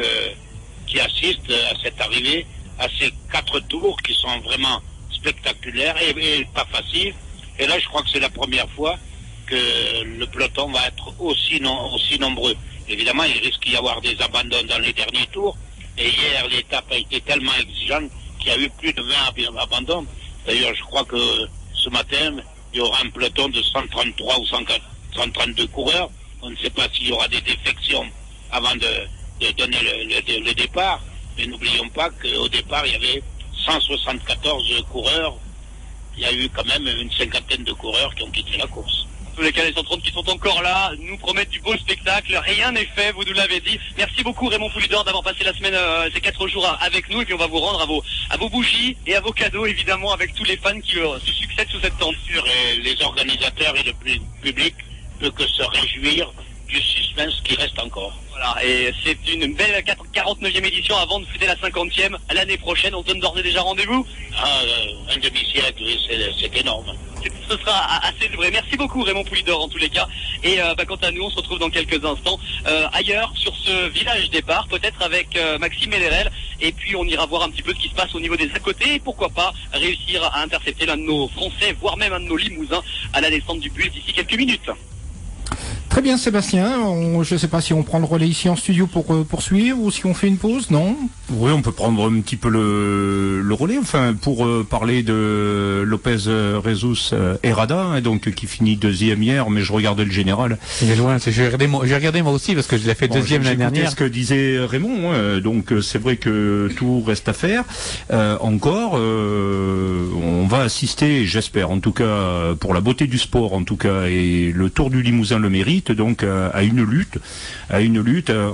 qui assistent à cette arrivée, à ces 4 tours qui sont vraiment spectaculaires et pas faciles. Et là, je crois que c'est la première fois que le peloton va être aussi nombreux. Évidemment, il risque d'y avoir des abandons dans les derniers tours. Et hier, l'étape a été tellement exigeante qu'il y a eu plus de 20 abandons. D'ailleurs, je crois que ce matin, il y aura un peloton de 133 ou 132 coureurs. On ne sait pas s'il y aura des défections avant de donner le départ. Mais n'oublions pas qu'au départ, il y avait 174 coureurs. Il y a eu quand même une 50aine de coureurs qui ont quitté la course. Tous les cas, les 130 qui sont encore là nous promettent du beau spectacle. Rien n'est fait, vous nous l'avez dit. Merci beaucoup Raymond Poulidor d'avoir passé la semaine, ces 4 jours avec nous. Et puis on va vous rendre à vos bougies et à vos cadeaux, évidemment, avec tous les fans qui se succèdent sous cette tente. Et les organisateurs et le public peut que se réjouir du suspense qui reste encore. Voilà, et c'est une belle 49e édition avant de fêter la 50e l'année prochaine. On se donne d'ores et déjà rendez-vous. Un demi-siècle, oui, c'est énorme. Ce sera assez vrai. Merci beaucoup Raymond Poulidor en tous les cas. Et quant à nous, on se retrouve dans quelques instants ailleurs sur ce village départ, peut-être avec Maxime Médérel. Et puis on ira voir un petit peu ce qui se passe au niveau des à côté. Et pourquoi pas réussir à intercepter l'un de nos Français, voire même un de nos Limousins à la descente du bus d'ici quelques minutes. Très bien Sébastien, je ne sais pas si on prend le relais ici en studio pour poursuivre ou si on fait une pause, non? Oui, on peut prendre un petit peu le relais, enfin pour parler de Lopez Rezus Herrada, donc qui finit deuxième hier, mais je regardais le général. Il est loin, j'ai regardé moi aussi parce que je l'ai fait deuxième l'année dernière. Ce que disait Raymond, donc c'est vrai que tout reste à faire. Encore, on va assister, j'espère, en tout cas pour la beauté du sport, en tout cas, et le Tour du Limousin le mérite, donc à une lutte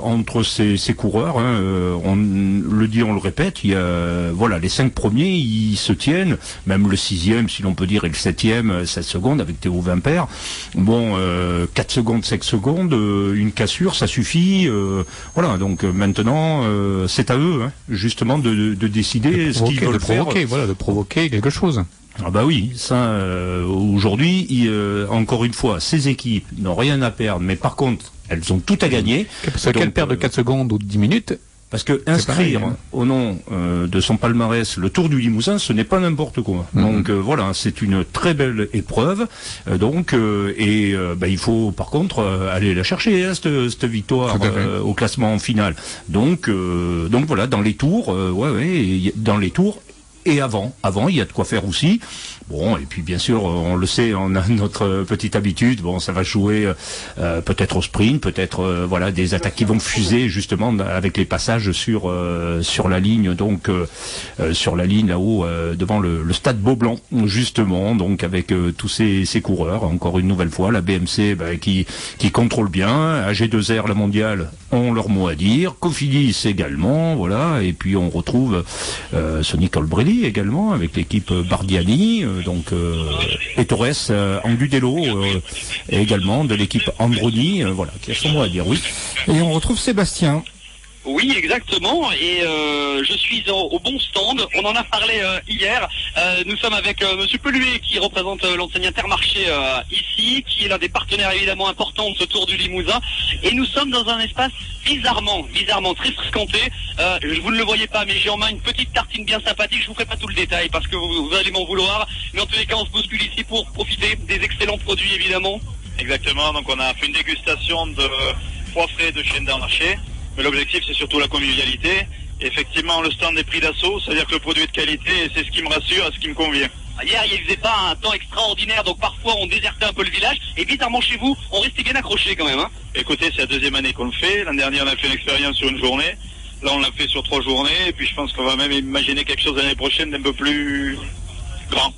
entre ces coureurs. On le dit, on le répète, il y a, voilà, les 5 premiers, ils se tiennent, même le 6e, si l'on peut dire, et le 7e, 7 secondes avec Théo Vimpert. Bon, 4 secondes, 5 secondes, une cassure, ça suffit. Voilà, donc maintenant, c'est à eux, justement, de décider ce qu'ils veulent faire. Voilà, de provoquer quelque chose. Ah bah oui, ça aujourd'hui, encore une fois, ces équipes n'ont rien à perdre, mais par contre, elles ont tout à gagner. Parce qu'elles perdent 4 secondes ou 10 minutes. Parce que inscrire au nom de son palmarès le Tour du Limousin, ce n'est pas n'importe quoi. Donc voilà, c'est une très belle épreuve. Il faut par contre aller la chercher, cette victoire au classement final. Donc voilà, dans les tours, dans les tours. Et avant, il y a de quoi faire aussi. Bon, et puis bien sûr, on le sait, on a notre petite habitude. Bon, ça va jouer peut-être au sprint, peut-être voilà, des attaques qui vont fuser justement avec les passages sur la ligne, donc sur la ligne là-haut devant le stade Beaublanc, justement, donc avec tous ces coureurs. Encore une nouvelle fois, la BMC qui contrôle bien, AG2R, la mondiale, ont leur mot à dire, Cofidis également, voilà, et puis on retrouve Sonny Colbrelli également avec l'équipe Bardiani, et Torres Angudello également de l'équipe Androni, voilà, qui a son mot à dire, oui. Et on retrouve Sébastien. Oui, exactement, et je suis au bon stand. On en a parlé hier. Nous sommes avec Monsieur Peluet, qui représente l'enseigne Intermarché ici, qui est l'un des partenaires évidemment importants de ce Tour du Limousin. Et nous sommes dans un espace bizarrement très fréquenté. Vous ne le voyez pas, mais j'ai en main une petite tartine bien sympathique. Je vous ferai pas tout le détail parce que vous allez m'en vouloir. Mais en tous les cas, on se bouscule ici pour profiter des excellents produits, évidemment. Exactement, donc on a fait une dégustation de foie frais de chez Intermarché. Mais l'objectif, c'est surtout la convivialité. Effectivement, le stand est pris d'assaut, c'est-à-dire que le produit est de qualité et c'est ce qui me rassure et ce qui me convient. Hier, il faisait pas un temps extraordinaire, donc parfois on désertait un peu le village. Et bizarrement chez vous, on restait bien accroché quand même. Écoutez, c'est la 2e année qu'on le fait. L'année dernière, on a fait une expérience sur une journée. Là, on l'a fait sur 3 journées. Et puis, je pense qu'on va même imaginer quelque chose l'année prochaine d'un peu plus grand.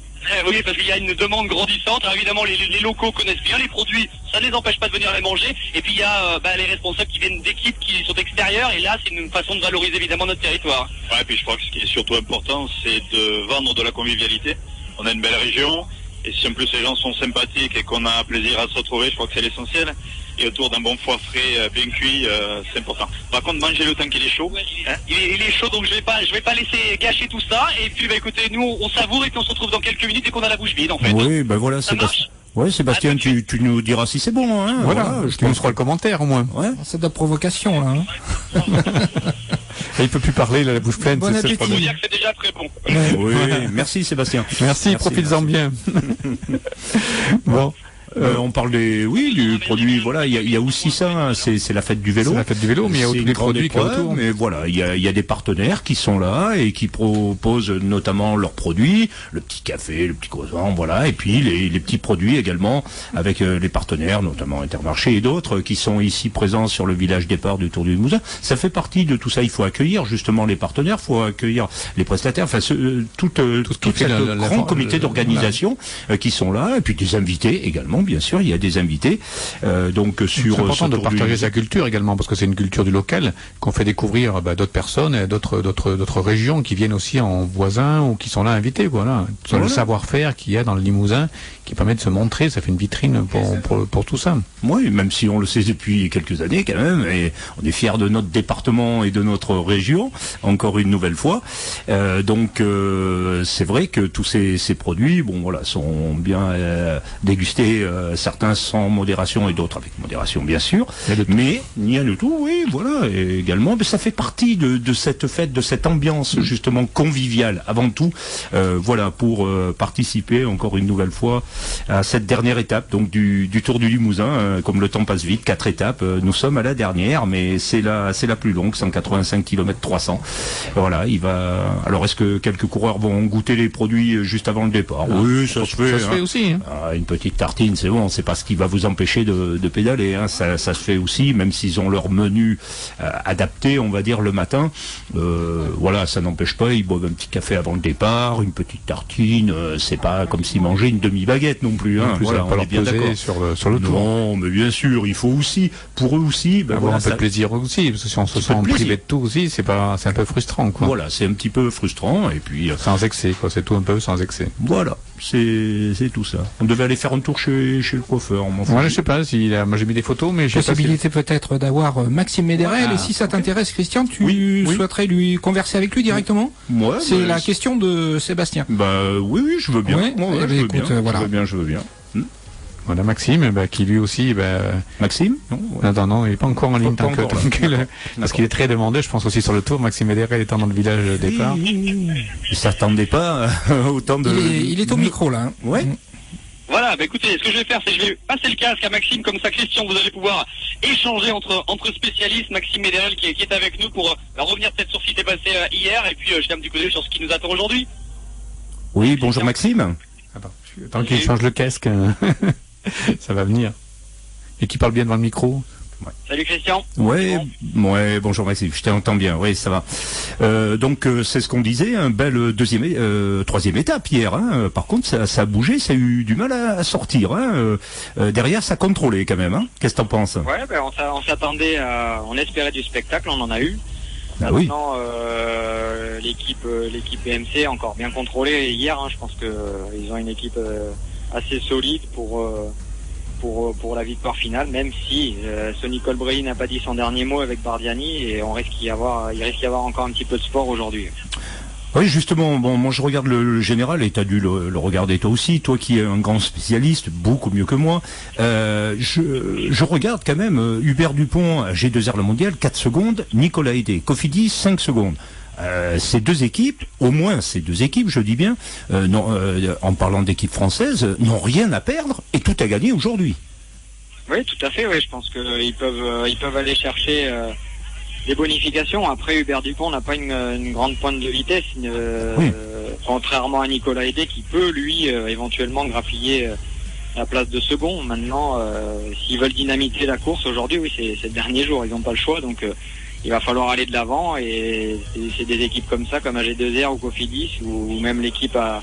Oui, parce qu'il y a une demande grandissante. Alors, évidemment, les locaux connaissent bien les produits, ça ne les empêche pas de venir les manger. Et puis il y a les responsables qui viennent d'équipes qui sont extérieures. Et là, c'est une façon de valoriser évidemment notre territoire. Ouais, et puis je crois que ce qui est surtout important, c'est de vendre de la convivialité. On a une belle région, et si en plus les gens sont sympathiques et qu'on a plaisir à se retrouver, je crois que c'est l'essentiel. Et autour d'un bon foie frais bien cuit, c'est important. Par contre, mangez-le tant qu'il est chaud. Il est chaud, donc je vais pas laisser gâcher tout ça. Et puis écoutez, nous on savoure et puis on se retrouve dans quelques minutes dès qu'on a la bouche vide en fait. Oui, voilà, Sébastien. Ouais, Sébastien, tu nous diras si c'est bon, hein. Voilà, je pense le commentaire au moins. Ouais. C'est de la provocation là. Et il peut plus parler, il a la bouche pleine. Bon appétit. Je peux vous dire que c'est déjà très bon. Oui, merci Sébastien. Merci, profites-en bien. Bon. On parle du produit, voilà, il y a aussi ça, c'est la fête du vélo. C'est la fête du vélo, mais il y a aussi des produits qui autour. Mais voilà, il y a des partenaires qui sont là et qui proposent notamment leurs produits, le petit café, le petit croissant, voilà, et puis les petits produits également avec les partenaires, notamment Intermarché et d'autres qui sont ici présents sur le village départ du Tour du Limousin. Ça fait partie de tout ça. Il faut accueillir justement les partenaires, il faut accueillir les prestataires, enfin tout ce grand comité d'organisation qui sont là, et puis des invités également. non, bien sûr, il y a des invités. Donc sur c'est important de partager sa culture également, parce que c'est une culture du local qu'on fait découvrir d'autres personnes, d'autres régions qui viennent aussi en voisins ou qui sont là invités. Voilà. Le savoir-faire qu'il y a dans le Limousin qui permet de se montrer, ça fait une vitrine pour tout ça. Oui, même si on le sait depuis quelques années quand même, et on est fiers de notre département et de notre région, encore une nouvelle fois. Donc c'est vrai que tous ces produits, sont bien dégustés, certains sans modération et d'autres avec modération bien sûr, mais il y a de tout, oui, voilà, et également, mais ça fait partie de cette fête, de cette ambiance justement conviviale avant tout, pour participer encore une nouvelle fois à cette dernière étape donc du Tour du Limousin. Comme le temps passe vite, 4 étapes, nous sommes à la dernière, mais c'est la plus longue, 185 km 300. Voilà, alors est-ce que quelques coureurs vont goûter les produits juste avant le départ? Oui, ça se fait. Ça se fait aussi. Une petite tartine, c'est bon, c'est pas ce qui va vous empêcher de pédaler, ça se fait aussi, même s'ils ont leur menu adapté, on va dire, le matin. Ça n'empêche pas, ils boivent un petit café avant le départ, une petite tartine, c'est pas comme s'ils mangeaient une demi-baguette non plus. On est bien d'accord. Sur le tour. Non, mais bien sûr, il faut aussi, pour eux aussi, avoir un peu de plaisir aussi, parce que si on se sent privé de tout aussi, c'est un peu frustrant, quoi. Voilà, c'est un petit peu frustrant, et puis sans excès, quoi. C'est tout un peu sans excès. Voilà, c'est tout ça. On devait aller faire un tour chez le coiffeur. Je sais pas moi j'ai mis des photos, mais possibilité peut-être d'avoir Maxime Méderel, et si ça t'intéresse, Christian, tu souhaiterais lui converser avec lui directement? C'est la question de Sébastien. Oui, je veux bien. Je veux bien. Voilà Maxime, qui lui aussi... Maxime Non, il n'est pas encore en ligne parce qu'il est très demandé, je pense aussi sur le tour. Maxime Méderel étant dans le village départ. Il ne s'attendait pas autant de... Il est au micro là. Ouais. Voilà, écoutez, ce que je vais faire, c'est que je vais passer le casque à Maxime, comme ça, Christian, vous allez pouvoir échanger entre spécialistes. Maxime Méderel qui est avec nous pour revenir peut-être sur ce qui s'est passé hier, et puis jeter un petit coup d'œil sur ce qui nous attend aujourd'hui. Oui, bonjour Maxime. Tant qu'il change le casque, ça va venir. Et qui parle bien devant le micro. Salut Christian. Ouais, bonjour Maxime, je t'entends bien, oui, ça va. Donc c'est ce qu'on disait, un bel troisième étape hier. Par contre, ça a bougé, ça a eu du mal à sortir. Derrière, ça contrôlait quand même. Qu'est-ce que t'en penses? Ouais, on s'attendait on espérait du spectacle, on en a eu. Maintenant, l'équipe BMC a encore bien contrôlé hier. Je pense qu'ils ont une équipe assez solide pour la victoire finale, même si Sonny Colbrelli n'a pas dit son dernier mot avec Bardiani, et il risque d'y avoir encore un petit peu de sport aujourd'hui. Oui, justement, moi je regarde le général, et tu as dû le regarder toi aussi, toi qui es un grand spécialiste, beaucoup mieux que moi. Je regarde quand même Hubert Dupont, G2R le mondial, 4 secondes, Nicolas Hédé, Cofidis, 5 secondes. Ces deux équipes, je dis bien, en parlant d'équipe française, n'ont rien à perdre et tout à gagner aujourd'hui. Oui, tout à fait, je pense qu'ils peuvent aller chercher des bonifications. Après, Hubert Dupont n'a pas une grande pointe de vitesse, contrairement à Nicolas Hédé qui peut, lui, éventuellement grappiller la place de second. Maintenant, s'ils veulent dynamiter la course aujourd'hui, c'est le dernier jour, ils n'ont pas le choix, donc il va falloir aller de l'avant, et c'est des équipes comme ça, comme AG2R ou Cofidis, ou même l'équipe à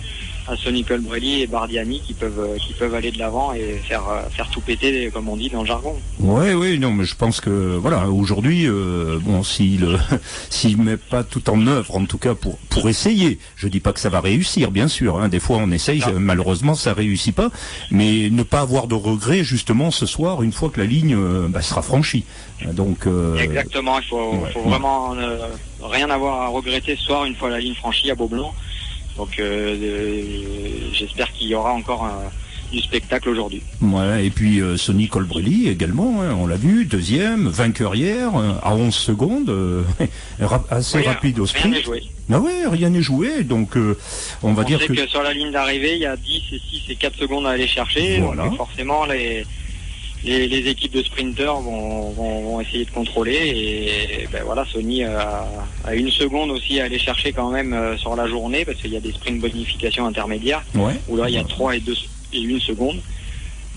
Sonny Colbrelli et Bardiani qui peuvent aller de l'avant et faire tout péter, comme on dit dans le jargon. Oui, non, mais je pense que aujourd'hui, s'il met pas tout en œuvre, en tout cas pour essayer, je dis pas que ça va réussir, bien sûr, des fois on essaye, malheureusement ça réussit pas, mais ne pas avoir de regrets justement ce soir, une fois que la ligne sera franchie. Donc exactement, il faut vraiment rien avoir à regretter ce soir, une fois la ligne franchie à Beaublanc. Donc j'espère qu'il y aura encore du spectacle aujourd'hui. Ouais, et puis Sonny Colbrelli également, on l'a vu, deuxième, vainqueur hier, à 11 secondes, assez rapide au sprint. Rien n'est joué. Rien n'est joué, donc on va dire que sur la ligne d'arrivée, il y a 10 et 6 et 4 secondes à aller chercher, donc forcément les équipes de sprinteurs vont essayer de contrôler, et Sonny a 1 seconde aussi à aller chercher quand même sur la journée, parce qu'il y a des sprints bonification intermédiaires où là il y a 3 et 1 seconde.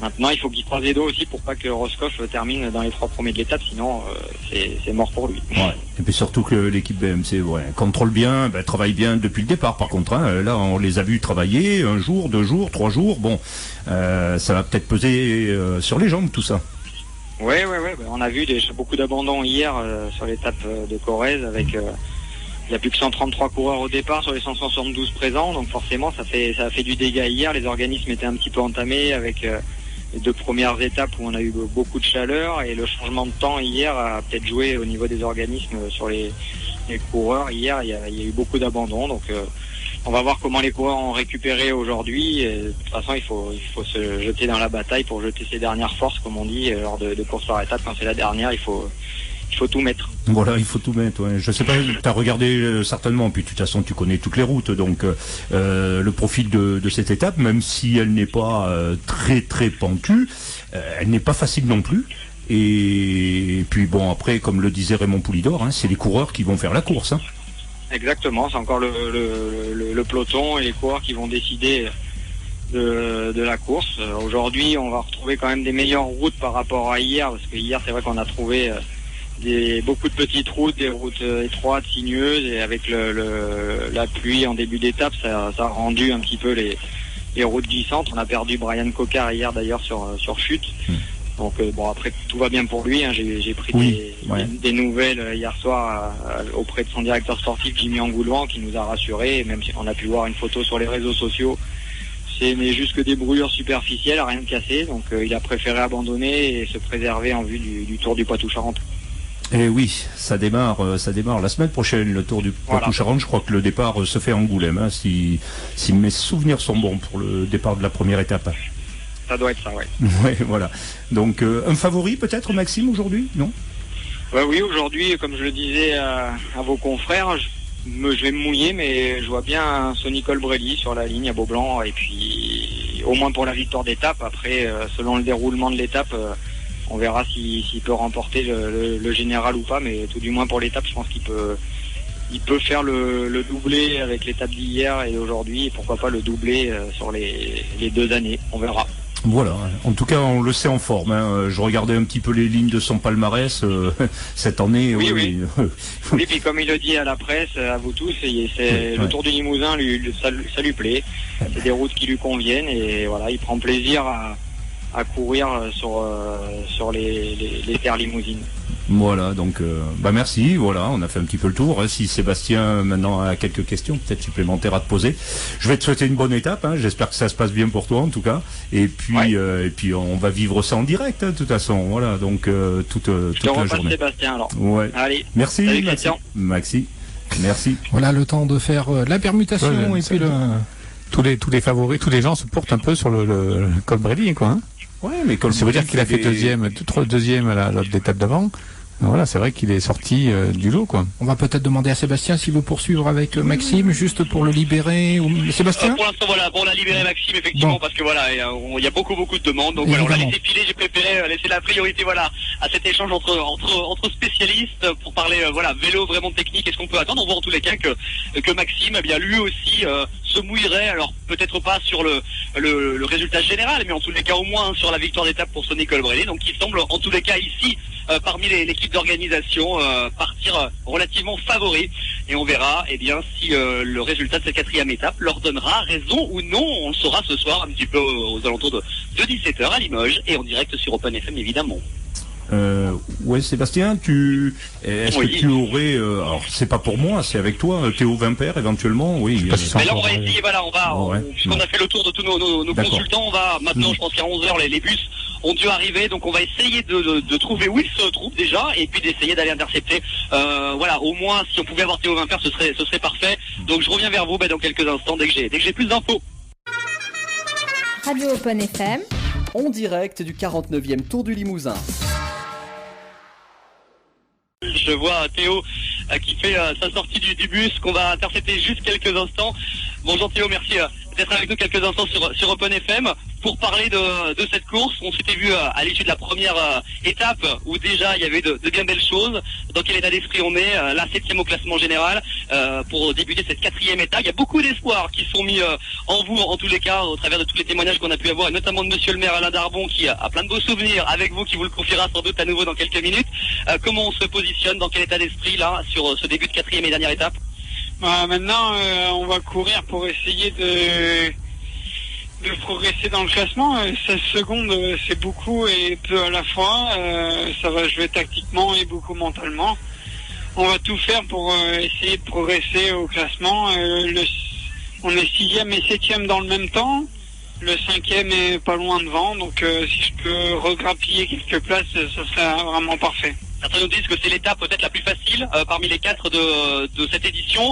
Maintenant, il faut qu'il croise les doigts aussi pour pas que Roscoff termine dans les 3 premiers de l'étape, sinon c'est mort pour lui. Ouais. Et puis surtout que l'équipe BMC contrôle bien, travaille bien depuis le départ. Par contre, là, on les a vus travailler 1 jour, 2 jours, 3 jours. Bon, ça va peut-être peser sur les jambes tout ça. Oui. On a vu beaucoup d'abandons hier sur l'étape de Corrèze avec. Il n'y a plus que 133 coureurs au départ sur les 172 présents, donc forcément ça a fait du dégât hier. Les organismes étaient un petit peu entamés avec les 2 premières étapes où on a eu beaucoup de chaleur, et le changement de temps hier a peut-être joué au niveau des organismes sur les coureurs. Hier il y a eu beaucoup d'abandons, donc on va voir comment les coureurs ont récupéré aujourd'hui. Et, de toute façon il faut se jeter dans la bataille pour jeter ses dernières forces, comme on dit, lors de courses par étape. Quand c'est la dernière, il faut tout mettre. Voilà, il faut tout mettre. Ouais. Je sais pas, tu as regardé certainement, puis de toute façon tu connais toutes les routes, donc le profil de cette étape, même si elle n'est pas très très pentue, elle n'est pas facile non plus. Et puis bon, après, comme le disait Raymond Poulidor, c'est les coureurs qui vont faire la course. Exactement, c'est encore le peloton et les coureurs qui vont décider de la course. Aujourd'hui, on va retrouver quand même des meilleures routes par rapport à hier, parce que hier, c'est vrai qu'on a trouvé beaucoup de petites routes, des routes étroites, sinueuses, et avec la pluie en début d'étape, ça a rendu un petit peu les routes glissantes. On a perdu Brian Cocard hier d'ailleurs sur chute. Donc après tout va bien pour lui. J'ai pris des nouvelles hier soir auprès de son directeur sportif Jimmy Angoulouan, qui nous a rassurés, et même si on a pu voir une photo sur les réseaux sociaux. Mais juste que des brûlures superficielles, rien de cassé. Donc il a préféré abandonner et se préserver en vue du Tour du Poitou-Charentes. Et oui, ça démarre la semaine prochaine, le Tour du Poitou-Charentes. Je crois que le départ se fait à Angoulême, si mes souvenirs sont bons pour le départ de la première étape. Ça doit être ça, ouais. Ouais, voilà. Donc un favori peut-être, Maxime, aujourd'hui, non? Oui, aujourd'hui, comme je le disais à vos confrères, je vais me mouiller, mais je vois bien Sonny Colbrelli sur la ligne à Beaublanc, et puis au moins pour la victoire d'étape. Après, selon le déroulement de l'étape, on verra s'il peut remporter le général ou pas, mais tout du moins pour l'étape, je pense qu'il peut faire le doublé avec l'étape d'hier et d'aujourd'hui, et pourquoi pas le doublé sur les 2 années, on verra. Voilà, en tout cas on le sait en forme. Je regardais un petit peu les lignes de son palmarès cette année. Oui, puis comme il le dit à la presse, à vous tous, le Tour du Limousin, ça lui plaît. C'est des routes qui lui conviennent, et voilà, il prend plaisir à courir sur les terres limousines. Voilà, donc merci, voilà, on a fait un petit peu le tour. Si Sébastien maintenant a quelques questions peut-être supplémentaires à te poser, je vais te souhaiter une bonne étape, j'espère que ça se passe bien pour toi en tout cas, et puis on va vivre ça en direct de toute façon, voilà, donc toute la journée. Sébastien alors. Ouais. Allez. Merci. Salut, Maxi. Merci. Voilà le temps de faire la permutation, et puis tous les favoris, tous les gens se portent un peu sur le Colbrelli, quoi. Ouais, mais ça veut dire qu'il a fait deuxième à l'étape d'avant. Voilà, c'est vrai qu'il est sorti du lot, quoi. On va peut-être demander à Sébastien s'il veut poursuivre avec Maxime, juste pour le libérer. Sébastien pour l'instant, voilà, on a libéré Maxime, effectivement, parce que voilà, il y a beaucoup de demandes. Donc voilà, on l'a laissé filer. J'ai préféré laisser la priorité, voilà, à cet échange entre spécialistes pour parler, vélo vraiment technique. Est-ce qu'on peut attendre? On voit en tous les cas que Maxime, eh bien, lui aussi se mouillerait. Alors peut-être pas sur le résultat général, mais en tous les cas au moins sur la victoire d'étape pour Sonny Colbrelli. Donc il semble en tous les cas ici, parmi l'équipe d'organisation, partir relativement favori, et on verra si le résultat de cette 4e étape leur donnera raison ou non. On le saura ce soir un petit peu aux alentours de 17h à Limoges, et en direct sur Open FM évidemment. Sébastien, est-ce que tu aurais, alors c'est pas pour moi, c'est avec toi, Théo Vimpère éventuellement, oui. Mais là on va essayer, puisqu'on a fait le tour de tous nos consultants, on va maintenant, je pense qu'à 11h les bus ont dû arriver, donc on va essayer de trouver où ils se trouvent déjà, et puis d'essayer d'aller intercepter. Au moins si on pouvait avoir Théo Vimpère, ce serait parfait. Donc je reviens vers vous dans quelques instants dès que j'ai plus d'infos. Radio Open FM, en direct du 49e Tour du Limousin. Je vois Théo qui fait sa sortie du bus, qu'on va intercepter juste quelques instants. Bonjour Théo, merci d'être avec nous quelques instants sur Open FM. pour parler de cette course. On s'était vu à l'issue de la première étape où déjà il y avait de bien belles choses. Dans quel état d'esprit on est là, 7e au classement général pour débuter cette 4e étape. Il y a beaucoup d'espoirs qui sont mis en vous, en tous les cas, au travers de tous les témoignages qu'on a pu avoir, et notamment de Monsieur le maire Alain Darbon qui a plein de beaux souvenirs avec vous, qui vous le confiera sans doute à nouveau dans quelques minutes. Comment on se positionne, dans quel état d'esprit là sur ce début de 4e et dernière étape? Maintenant, on va courir pour essayer de progresser dans le classement. 16 secondes, c'est beaucoup et peu à la fois. Ça va jouer tactiquement et beaucoup mentalement. On va tout faire pour essayer de progresser au classement. On est 6e et 7e dans le même temps. Le 5e est pas loin devant. Donc si je peux regrappiller quelques places, ça serait vraiment parfait. Certains nous disent que c'est l'étape peut-être la plus facile parmi les 4 de cette édition.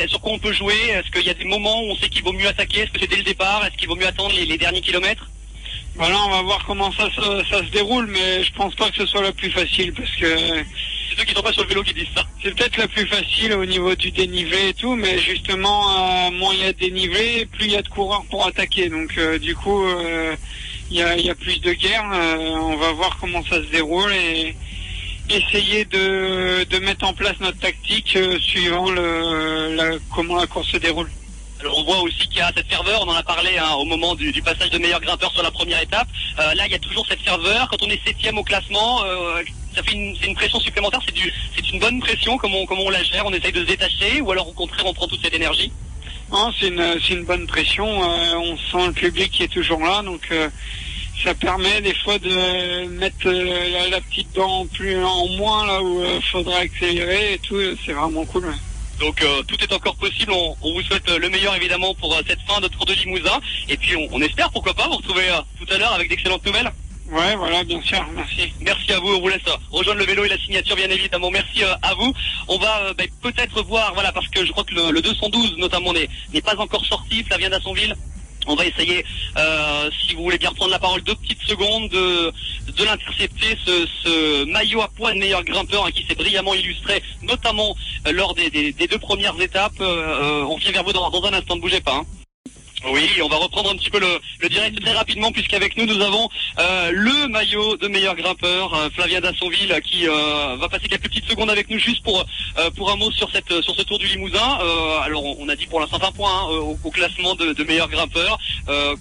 Sur quoi on peut jouer? Est-ce qu'il y a des moments où on sait qu'il vaut mieux attaquer? Est-ce que c'est dès le départ? Est-ce qu'il vaut mieux attendre les derniers kilomètres? Voilà, on va voir comment ça se déroule, mais je pense pas que ce soit la plus facile, parce que... C'est ceux qui sont pas sur le vélo qui disent ça. C'est peut-être la plus facile au niveau du dénivelé et tout, mais justement, moins il y a de dénivelé, plus il y a de coureurs pour attaquer. Donc du coup, il y a plus de guerre. On va voir comment ça se déroule et essayer de mettre en place notre tactique suivant comment la course se déroule. Alors on voit aussi qu'il y a cette ferveur, on en a parlé au moment du passage de meilleur grimpeur sur la première étape. Là il y a toujours cette ferveur, quand on est 7e au classement, ça fait c'est une pression supplémentaire, c'est une bonne pression, comment on la gère, on essaye de se détacher ou alors au contraire on prend toute cette énergie? Non, c'est une bonne pression, on sent le public qui est toujours là, donc ça permet des fois de mettre la petite dent en moins là où faudra accélérer et tout, c'est vraiment cool. Ouais. Donc tout est encore possible, on vous souhaite le meilleur évidemment pour cette fin de Tour de Limousin, et puis on espère pourquoi pas vous retrouver tout à l'heure avec d'excellentes nouvelles. Ouais, voilà, bien sûr, merci. Merci à vous, on vous laisse rejoindre le vélo et la signature bien évidemment, merci à vous. On va peut-être voir, voilà, parce que je crois que le 212 notamment n'est pas encore sorti, Flavien d'Assonville. On va essayer, si vous voulez bien prendre la parole 2 petites secondes, de l'intercepter, ce maillot à poids de meilleur grimpeur qui s'est brillamment illustré, notamment lors des 2 premières étapes. On vient vers vous dans un instant, ne bougez pas. Hein. Oui, on va reprendre un petit peu le direct très rapidement, puisqu'avec nous avons le maillot de meilleur grimpeur, Flavien d'Assonville, qui va passer quelques petites secondes avec nous juste pour un mot sur ce Tour du Limousin. Alors on a dit pour l'instant 20 points au classement de meilleur grimpeur.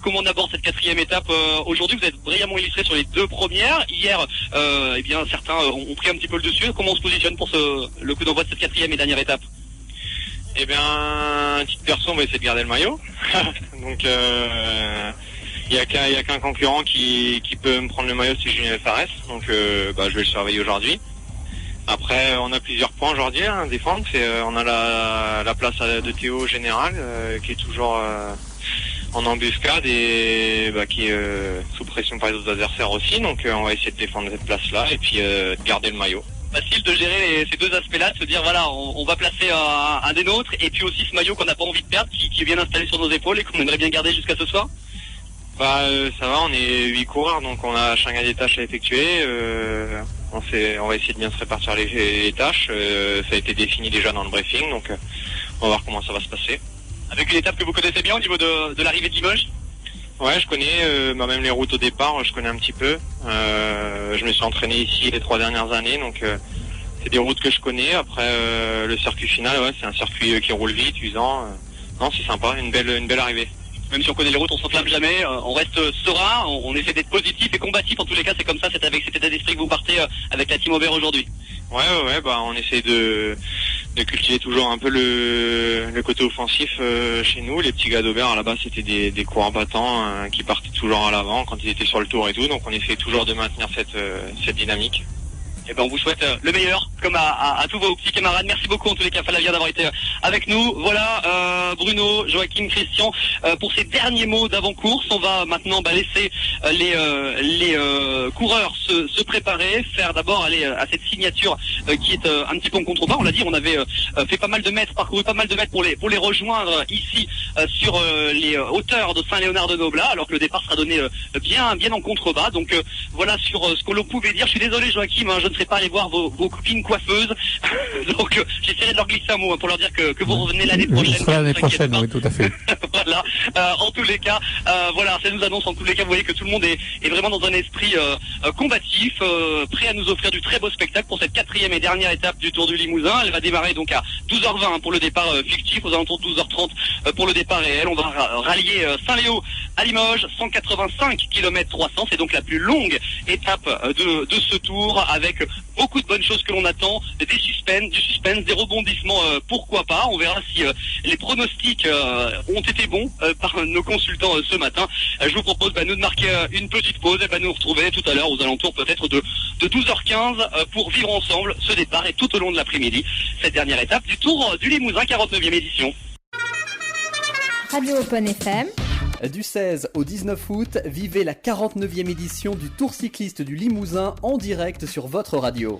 Comment on aborde cette 4e étape aujourd'hui? Vous êtes brillamment illustré sur les 2 premières. Hier, eh bien certains ont pris un petit peu le dessus. Comment on se positionne pour le coup d'envoi de cette 4e et dernière étape? Eh bien, petite perso, on va essayer de garder le maillot. Donc, il y a qu'un concurrent qui peut me prendre le maillot, c'est Julien Fares. Donc, je vais le surveiller aujourd'hui. Après, on a plusieurs points aujourd'hui à défendre. On a la place de Théo Général, qui est toujours en embuscade et qui est sous pression par les autres adversaires aussi. Donc, on va essayer de défendre cette place-là et puis de garder le maillot. Facile de gérer ces 2 aspects-là, de se dire voilà, on va placer un des nôtres, et puis aussi ce maillot qu'on n'a pas envie de perdre, qui est bien installé sur nos épaules et qu'on aimerait bien garder jusqu'à ce soir. Ça va, on est 8 coureurs, donc on a chacun des tâches à effectuer. On va essayer de bien se répartir les tâches. Ça a été défini déjà dans le briefing, donc on va voir comment ça va se passer. Avec une étape que vous connaissez bien au niveau de l'arrivée de Limoges? Ouais, je connais, même les routes au départ, je connais un petit peu. Je me suis entraîné ici les 3 dernières années, donc c'est des routes que je connais. Après, le circuit final, ouais, c'est un circuit qui roule vite, usant. Non, c'est sympa, une belle arrivée. Même si on connaît les routes, on s'enflamme jamais, on reste serein, on essaie d'être positif et combatif. En tous les cas, c'est comme ça, c'est avec cet état d'esprit que vous partez avec la team Aubert aujourd'hui. Ouais, on essaie de cultiver toujours un peu le côté offensif chez nous. Les petits gars d'Aubert, à la base, c'était des coureurs battants qui partaient toujours à l'avant quand ils étaient sur le tour et tout. Donc on essaie toujours de maintenir cette dynamique. Et on vous souhaite le meilleur, comme à tous vos petits camarades. Merci beaucoup en tous les cas, Flavien, d'avoir été avec nous. Voilà, Bruno, Joachim, Christian, pour ces derniers mots d'avant-course. On va maintenant laisser les coureurs se préparer, faire d'abord aller à cette signature qui est un petit peu en contrebas. On l'a dit, on avait fait pas mal de mètres, parcouru pas mal de mètres pour les rejoindre ici sur les hauteurs de Saint-Léonard-de-Noblat, alors que le départ sera donné bien en contrebas. Donc voilà sur ce que l'on pouvait dire. Je suis désolé, Joachim, je ne serais pas allé voir vos copines coiffeuses. Donc j'essaierai de leur glisser un mot pour leur dire que vous revenez l'année prochaine. Ce sera l'année prochaine, oui, tout à fait. Voilà. En tous les cas, voilà, ça nous annonce en tous les cas, vous voyez que tout le monde est vraiment dans un esprit combatif, prêt à nous offrir du très beau spectacle pour cette 4e et dernière étape du Tour du Limousin. Elle va démarrer donc à 12h20 pour le départ fictif, aux alentours de 12h30 pour le départ réel. On va rallier Saint-Léo à Limoges, 185 km 300. C'est donc la plus longue étape de ce tour, avec beaucoup de bonnes choses que l'on attend, du suspense, des rebondissements, pourquoi pas. On verra si les pronostics ont été bons par nos consultants ce matin. Je vous propose nous de marquer une petite pause et nous retrouver tout à l'heure aux alentours peut-être de 12h15 pour vivre ensemble ce départ et tout au long de l'après-midi cette dernière étape du Tour du Limousin, 49e édition. Radio Open FM. Du 16 au 19 août, vivez la 49e édition du Tour cycliste du Limousin en direct sur votre radio.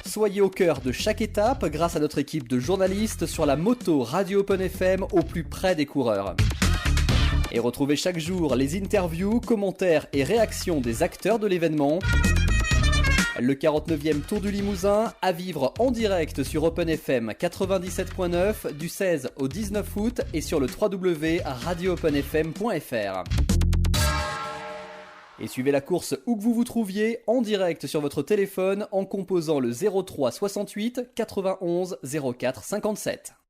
Soyez au cœur de chaque étape grâce à notre équipe de journalistes sur la moto Radio Open FM au plus près des coureurs. Et retrouvez chaque jour les interviews, commentaires et réactions des acteurs de l'événement. Le 49e Tour du Limousin à vivre en direct sur Open FM 97.9 du 16 au 19 août et sur le www.radioopenfm.fr. Et suivez la course où que vous vous trouviez en direct sur votre téléphone en composant le 03 68 91 04 57.